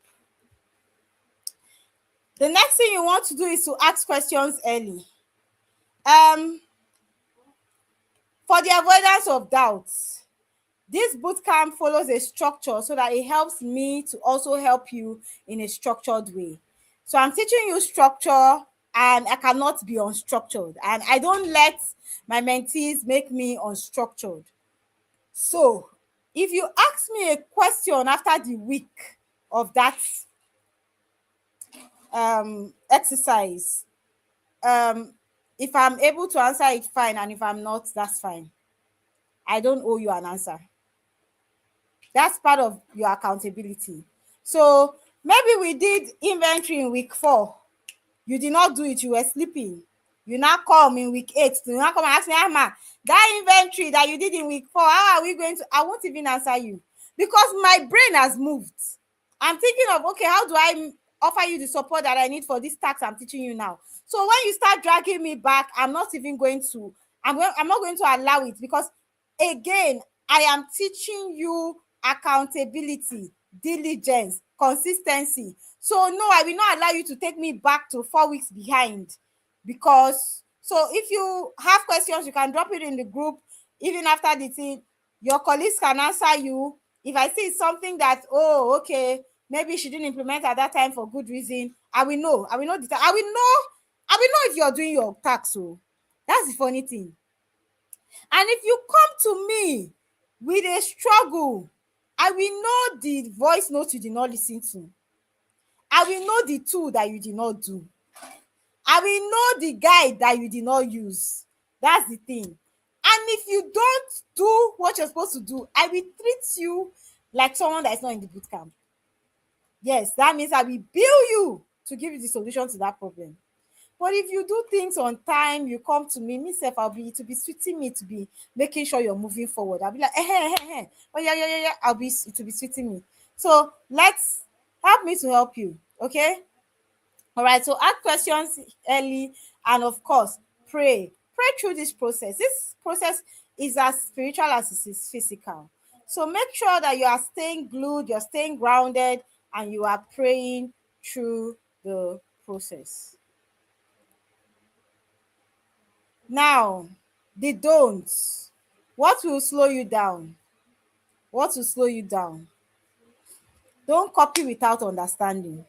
The next thing you want to do is to ask questions early. For the avoidance of doubts, this bootcamp follows a structure so that it helps me to also help you in a structured way. So I'm teaching you structure, and I cannot be unstructured, and I don't let my mentees make me unstructured. So if you ask me a question after the week of that exercise, if I'm able to answer it, fine, and if I'm not, that's fine. I don't owe you an answer. That's part of your accountability. So maybe we did inventory in week 4. You did not do it, you were sleeping. You now come in week 8. You now come and ask me, Amma, that inventory that you did in week 4, how are we going to? I won't even answer you, because my brain has moved. I'm thinking of, okay, how do I offer you the support that I need for this task I'm teaching you now? So when you start dragging me back, I'm not going to allow it, because again, I am teaching you accountability, diligence, consistency. So no, I will not allow you to take me back to 4 weeks behind. Because so if you have questions, you can drop it in the group. Even after the thing, your colleagues can answer you. If I see something that, oh, okay, maybe she didn't implement at that time for good reason, I will know if you're doing your task. So that's the funny thing. And if you come to me with a struggle, I will know the voice note you did not listen to. I will know the tool that you did not do. I will know the guide that you did not use. That's the thing. And if you don't do what you're supposed to do, I will treat you like someone that is not in the bootcamp. Yes, that means I will bill you to give you the solution to that problem. But if you do things on time, you come to me self, to be sweeting me, to be making sure you're moving forward. I'll be like, oh yeah, it will be sweeting me. So let's help me to help you, okay? All right, so ask questions early, and of course, pray through this process. This process is as spiritual as it is physical. So make sure that you are staying glued, you're staying grounded, and you are praying through the process. Now, the don'ts. What will slow you down? What will slow you down? Don't copy without understanding.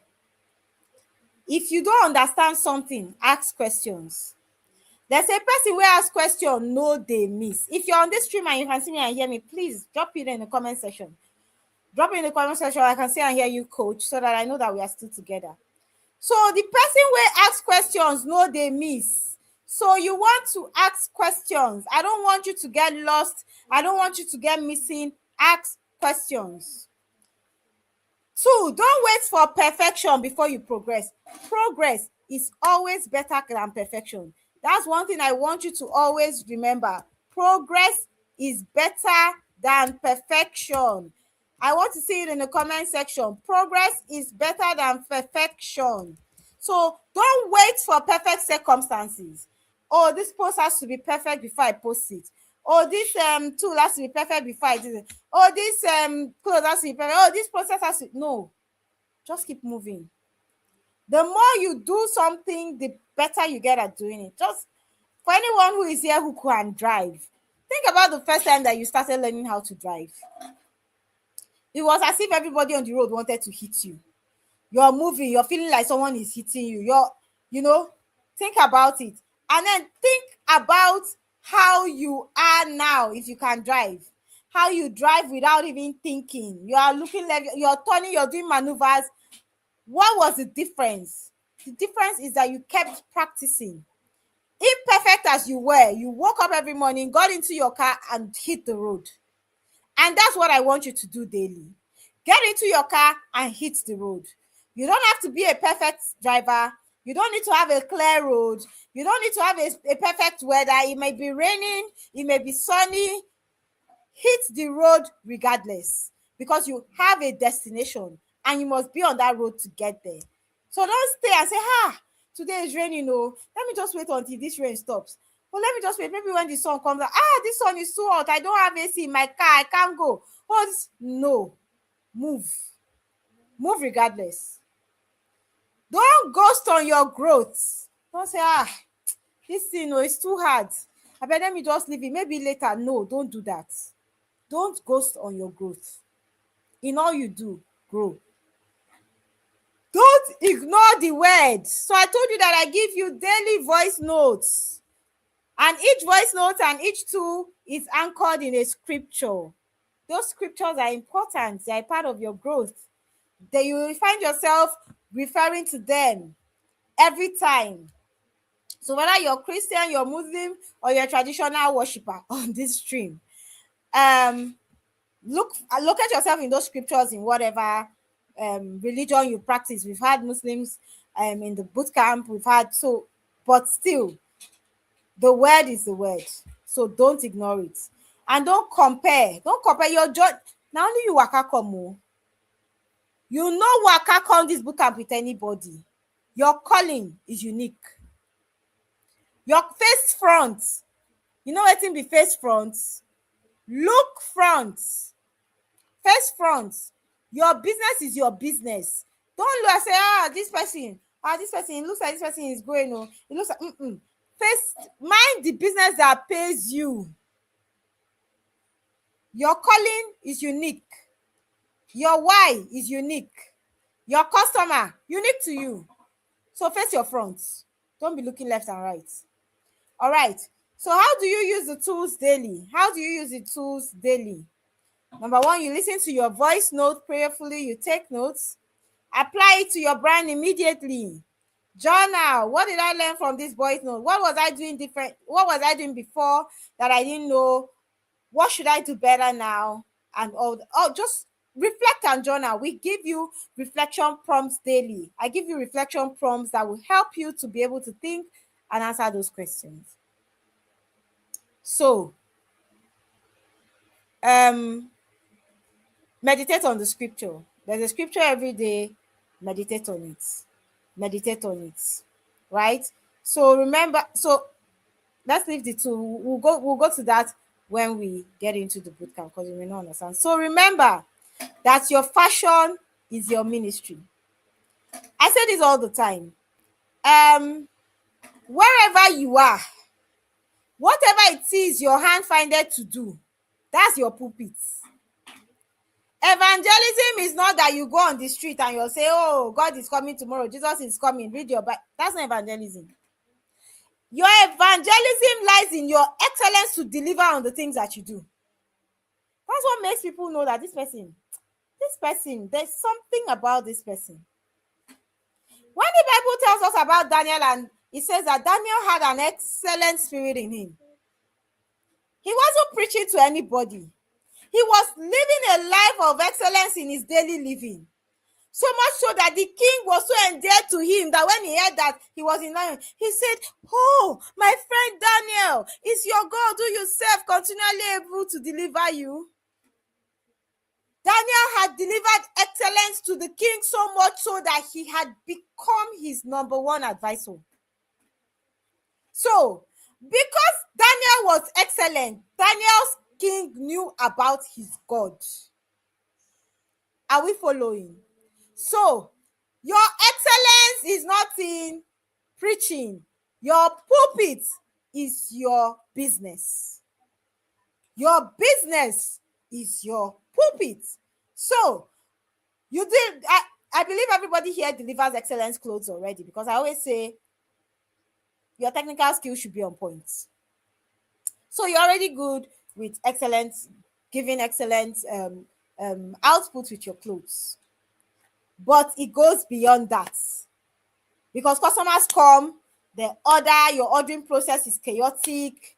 If you don't understand something, ask questions. There's a person who asks question, no, they miss. If you're on this stream and you can see me and hear me, please drop it in the comment section. Drop it in the comment section. I can see and hear you, coach, so that I know that we are still together. So the person who asks questions, no, they miss. So you want to ask questions. I don't want you to get lost. I don't want you to get missing. Ask questions. 2, don't wait for perfection before you progress. Progress is always better than perfection. That's one thing I want you to always remember. Progress is better than perfection. I want to see it in the comment section. Progress is better than perfection. So don't wait for perfect circumstances. Oh, this post has to be perfect before I post it. Oh, this tool has to be perfect before I do it. Oh, this clothes has to be perfect. Oh, this process has to. No, just keep moving. The more you do something, the better you get at doing it. Just for anyone who is here who can drive, think about the first time that you started learning how to drive. It was as if everybody on the road wanted to hit you. You're moving, you're feeling like someone is hitting you. Think about it. And then think about how you are now if you can drive. How you drive without even thinking. You are looking left, you're turning, you're doing maneuvers. What was the difference? The difference is that you kept practicing. Imperfect as you were, you woke up every morning, got into your car and hit the road. And that's what I want you to do daily. Get into your car and hit the road. You don't have to be a perfect driver. You don't need to have a clear road. You don't need to have a perfect weather. It may be raining. It may be sunny. Hit the road regardless, because you have a destination and you must be on that road to get there. So don't stay and say, today is raining. Oh, let me just wait until this rain stops. Well, let me just wait. Maybe when the sun comes out, this sun is too hot. I don't have AC in my car. I can't go. No. Move regardless. Don't ghost on your growth. Don't say, this thing is too hard. I bet let me just leave it. Maybe later. No, don't do that. Don't ghost on your growth. In all you do, grow. Don't ignore the words. So I told you that I give you daily voice notes. And each voice note and each tool is anchored in a scripture. Those scriptures are important. They are part of your growth. That you will find yourself referring to them every time. So whether you're Christian, you're Muslim, or you're a traditional worshiper on this stream, look at yourself in those scriptures in whatever religion you practice. We've had Muslims in the bootcamp. But still, the word is the word. So don't ignore it. And don't compare. Don't compare your joy. Now only you waka come. You know waka come this bootcamp with anybody. Your calling is unique. Your face front. You know wetin be face front? Look front. Face front. Your business is your business. Don't look and say, this person, it looks like this person is going. It looks like face. Mind the business that pays you. Your calling is unique. Your why is unique. Your customer, unique to you. So face your front. Don't be looking left and right. All right. So how do you use the tools daily? Number one, you listen to your voice note prayerfully. You take notes. Apply it to your brand immediately. Journal. What did I learn from this voice note? What was I doing different? What was I doing before that I didn't know? What should I do better now? And just reflect and journal. We give you reflection prompts daily. I give you reflection prompts that will help you to be able to think and answer those questions. So, meditate on the scripture. There's a scripture every day. Meditate on it. Right? So remember, let's leave the two. We'll go to that when we get into the bootcamp, because you may not understand. So remember that your fashion is your ministry. I say this all the time. Wherever you are, whatever it is your hand findeth to do, that's your pulpit. Evangelism is not that you go on the street and you'll say, God is coming tomorrow, Jesus is coming, read your Bible. That's not evangelism. Your evangelism lies in your excellence to deliver on the things that you do. That's what makes people know that this person, there's something about this person. When the Bible tells us about Daniel, and it says that Daniel had an excellent spirit in him, he wasn't preaching to anybody. He was living a life of excellence in his daily living. So much so that the king was so endeared to him that when he heard that he was in lion, he said, my friend Daniel, is your God who you serve continually able to deliver you? Daniel had delivered excellence to the king so much so that he had become his number one advisor. So, because Daniel was excellent, Daniel's king knew about his God. Are we following? So, your excellence is not in preaching. Your pulpit is your business. Your business is your pulpit. So, you did. I believe everybody here delivers excellence clothes already, because I always say your technical skills should be on point. So you're already good with excellence, giving excellent output with your clothes. But it goes beyond that, because customers come, they order, your ordering process is chaotic.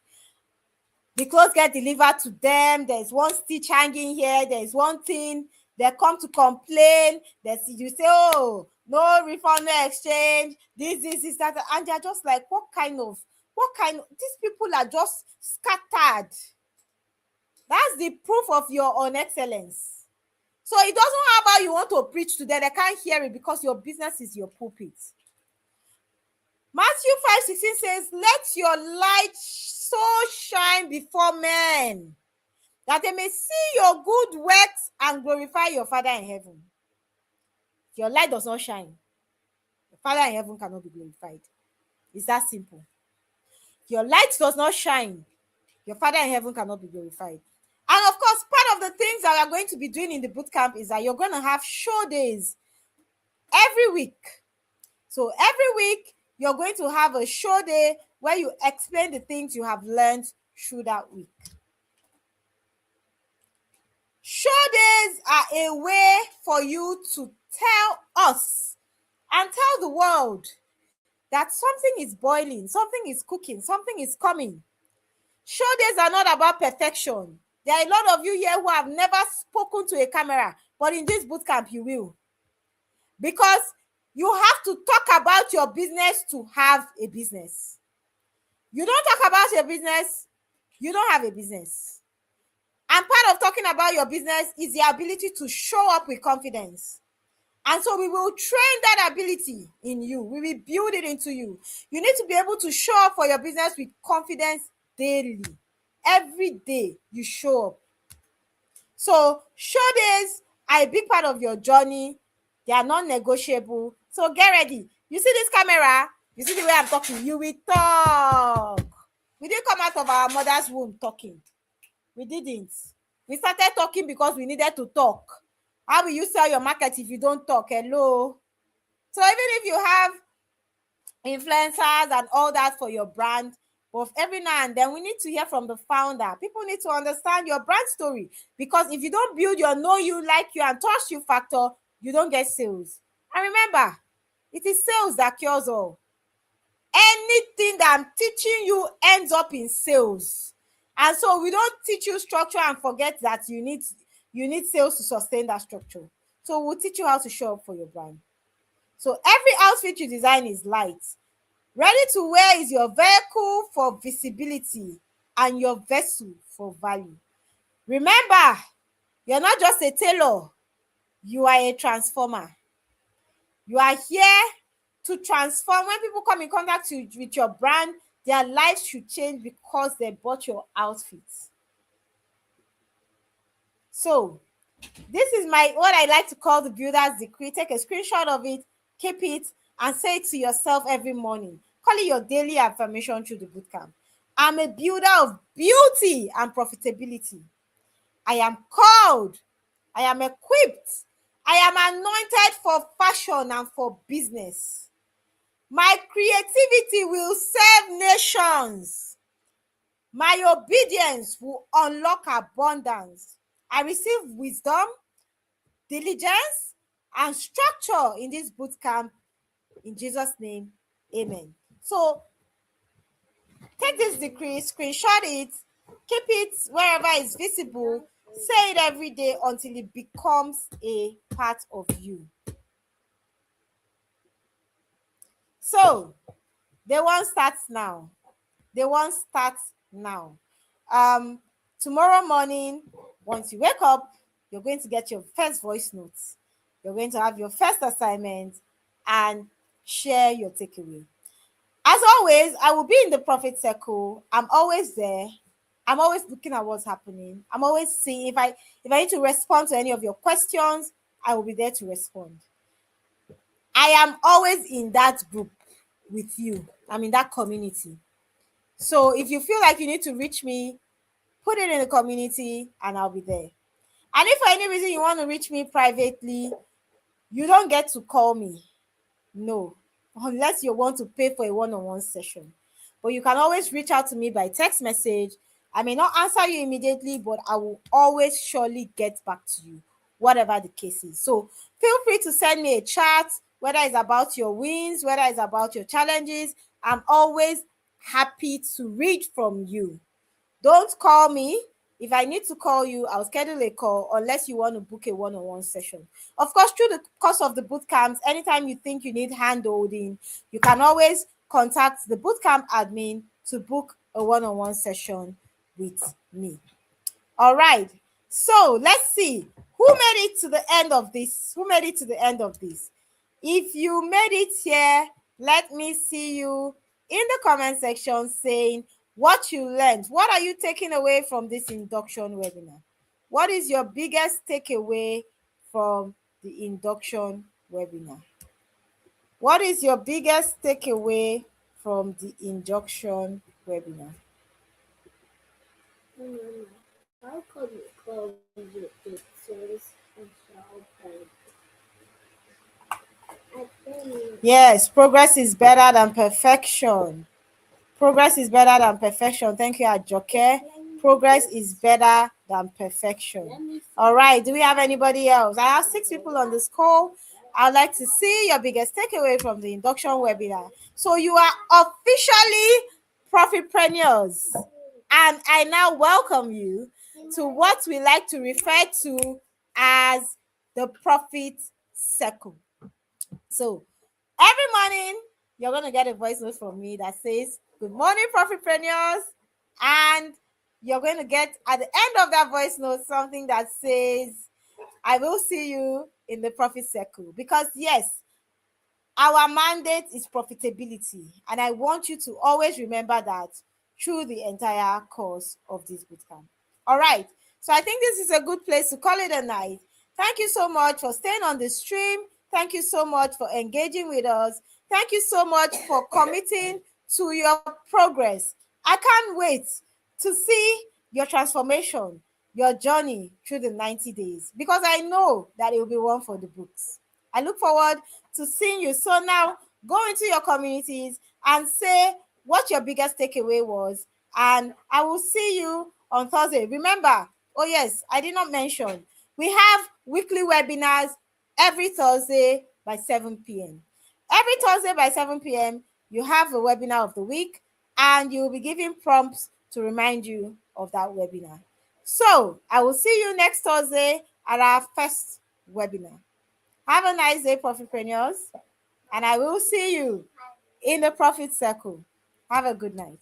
The clothes get delivered to them. There's one stitch hanging here. There's one thing. They come to complain. You say, oh, no refund, no exchange. This, that. And they're just like, these people are just scattered. That's the proof of your unexcellence. So it doesn't matter how you want to preach to them. They can't hear it because your business is your pulpit. Matthew 5:16 says, let your light so shine before men, that they may see your good works and glorify your Father in heaven. If your light does not shine, the Father in heaven cannot be glorified. It's that simple. If your light does not shine, your Father in heaven cannot be glorified. And of course, part of the things that we are going to be doing in the bootcamp is that you're going to have show days every week. So every week, you're going to have a show day where you explain the things you have learned through that week. Show days are a way for you to tell us and tell the world that something is boiling, something is cooking, something is coming. Show days are not about perfection. There are a lot of you here who have never spoken to a camera, but in this bootcamp, you will. Because you have to talk about your business to have a business. You don't talk about your business, you don't have a business. And part of talking about your business is the ability to show up with confidence. And so we will train that ability in you. We will build it into you. You need to be able to show up for your business with confidence daily. Every day you show up. So show days are a big part of your journey. They are non-negotiable. So get ready. You see this camera? You see the way I'm talking? You will talk. We didn't come out of our mother's womb talking. We didn't. We started talking because we needed to talk. How will you sell your market if you don't talk? Hello. So even if you have influencers and all that for your brand, but every now and then we need to hear from the founder. People need to understand your brand story, because if you don't build your know you, like you, and trust you factor, you don't get sales. And remember, it is sales that cures all. Anything that I'm teaching you ends up in sales. And so we don't teach you structure and forget that you need sales to sustain that structure. So we'll teach you how to show up for your brand. So every outfit you design is light. Ready-to-wear is your vehicle for visibility and your vessel for value. Remember, you're not just a tailor, you are a transformer. You are here to transform. When people come in contact with your brand, their lives should change because they bought your outfits. So this is what I like to call the builder's decree. Take a screenshot of it, keep it, and say it to yourself every morning. Call it your daily affirmation through the bootcamp. I'm a builder of beauty and profitability. I am called. I am equipped. I am anointed for fashion and for business. My creativity will serve nations. My obedience will unlock abundance. I receive wisdom, diligence, and structure in this bootcamp. In Jesus' name, amen. So take this decree, screenshot it, keep it wherever it's visible, say it every day until it becomes a part of you. So day one starts now. Day one starts now. Tomorrow morning, once you wake up, you're going to get your first voice notes. You're going to have your first assignment and share your takeaway. As always, I will be in the Profit Circle. I'm always there. I'm always looking at what's happening. I'm always seeing if I need to respond to any of your questions, I will be there to respond. I am always in that group with you. I'm in that community. So if you feel like you need to reach me, put it in the community and I'll be there. And if for any reason you want to reach me privately, you don't get to call me. No, unless you want to pay for a one-on-one session. But you can always reach out to me by text message. I may not answer you immediately, but I will always surely get back to you, whatever the case is. So feel free to send me a chat, whether it's about your wins, whether it's about your challenges. I'm always happy to read from you. Don't call me. If I need to call you, I'll schedule a call unless you want to book a one-on-one session. Of course, through the course of the bootcamps, anytime you think you need hand-holding, you can always contact the bootcamp admin to book a one-on-one session with me. All right. So let's see who made it to the end of this. Who made it to the end of this? If you made it here, let me see you in the comment section saying what you learned. What are you taking away from this induction webinar? What is your biggest takeaway from the induction webinar? What is your biggest takeaway from the induction webinar? How come you call you pictures and Yes, progress is better than perfection. Progress is better than perfection. Thank you, Ajoke. Progress is better than perfection. All right. Do we have anybody else? I have 6 people on this call. I'd like to see your biggest takeaway from the induction webinar. So you are officially profitpreneurs. And I now welcome you to what we like to refer to as the Profit Circle. So every morning, you're going to get a voice note from me that says, "Good morning, profitpreneurs." And you're going to get at the end of that voice note something that says, "I will see you in the Profit Circle." Because yes, our mandate is profitability. And I want you to always remember that through the entire course of this bootcamp. All right. So I think this is a good place to call it a night. Thank you so much for staying on the stream. Thank you so much for engaging with us. Thank you so much for committing to your progress. I can't wait to see your transformation, your journey through the 90 days, because I know that it will be one for the books. I look forward to seeing you. So now go into your communities and say what your biggest takeaway was, and I will see you on Thursday. Remember, oh yes, I did not mention, we have weekly webinars every Thursday by 7 p.m. Every Thursday by 7 p.m., you have a webinar of the week, and you'll be giving prompts to remind you of that webinar. So I will see you next Thursday at our first webinar. Have a nice day, profitpreneurs, and I will see you in the Profit Circle. Have a good night.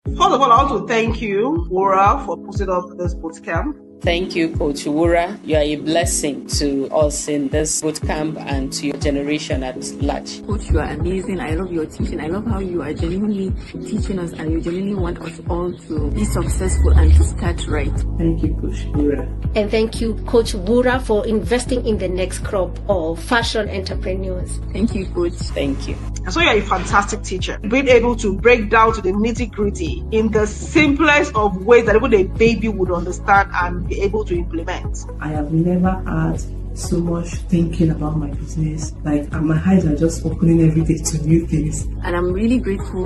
First of all, I want to thank you, Wura, for putting up this bootcamp. Thank you, Coach Wura. You are a blessing to us in this bootcamp and to your generation at large. Coach, you are amazing. I love your teaching. I love how you are genuinely teaching us and you genuinely want us all to be successful and to start right. Thank you, Coach Wura. And thank you, Coach Wura, for investing in the next crop of fashion entrepreneurs. Thank you, Coach. Thank you. And so you're a fantastic teacher, being able to break down to the nitty-gritty in the simplest of ways that even a baby would understand and be able to implement. I have never had so much thinking about my business. Like, my eyes are just opening every day to new things. And I'm really grateful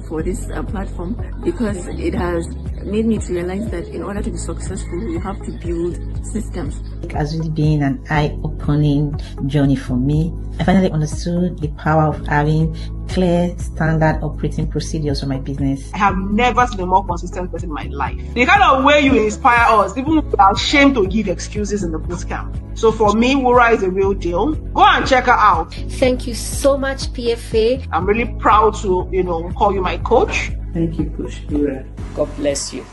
for this platform, because it has made me to realize that in order to be successful, you have to build systems. It has really been an eye-opening journey for me. I finally understood the power of having clear standard operating procedures for my business. I have never seen a more consistent person in my life. The kind of way you inspire us, even if we are ashamed to give excuses in the bootcamp. So for me, Wura is a real deal. Go and check her out. Thank you so much, PFA. I'm really proud to, call you my coach. Thank you, Coach Wura. God bless you.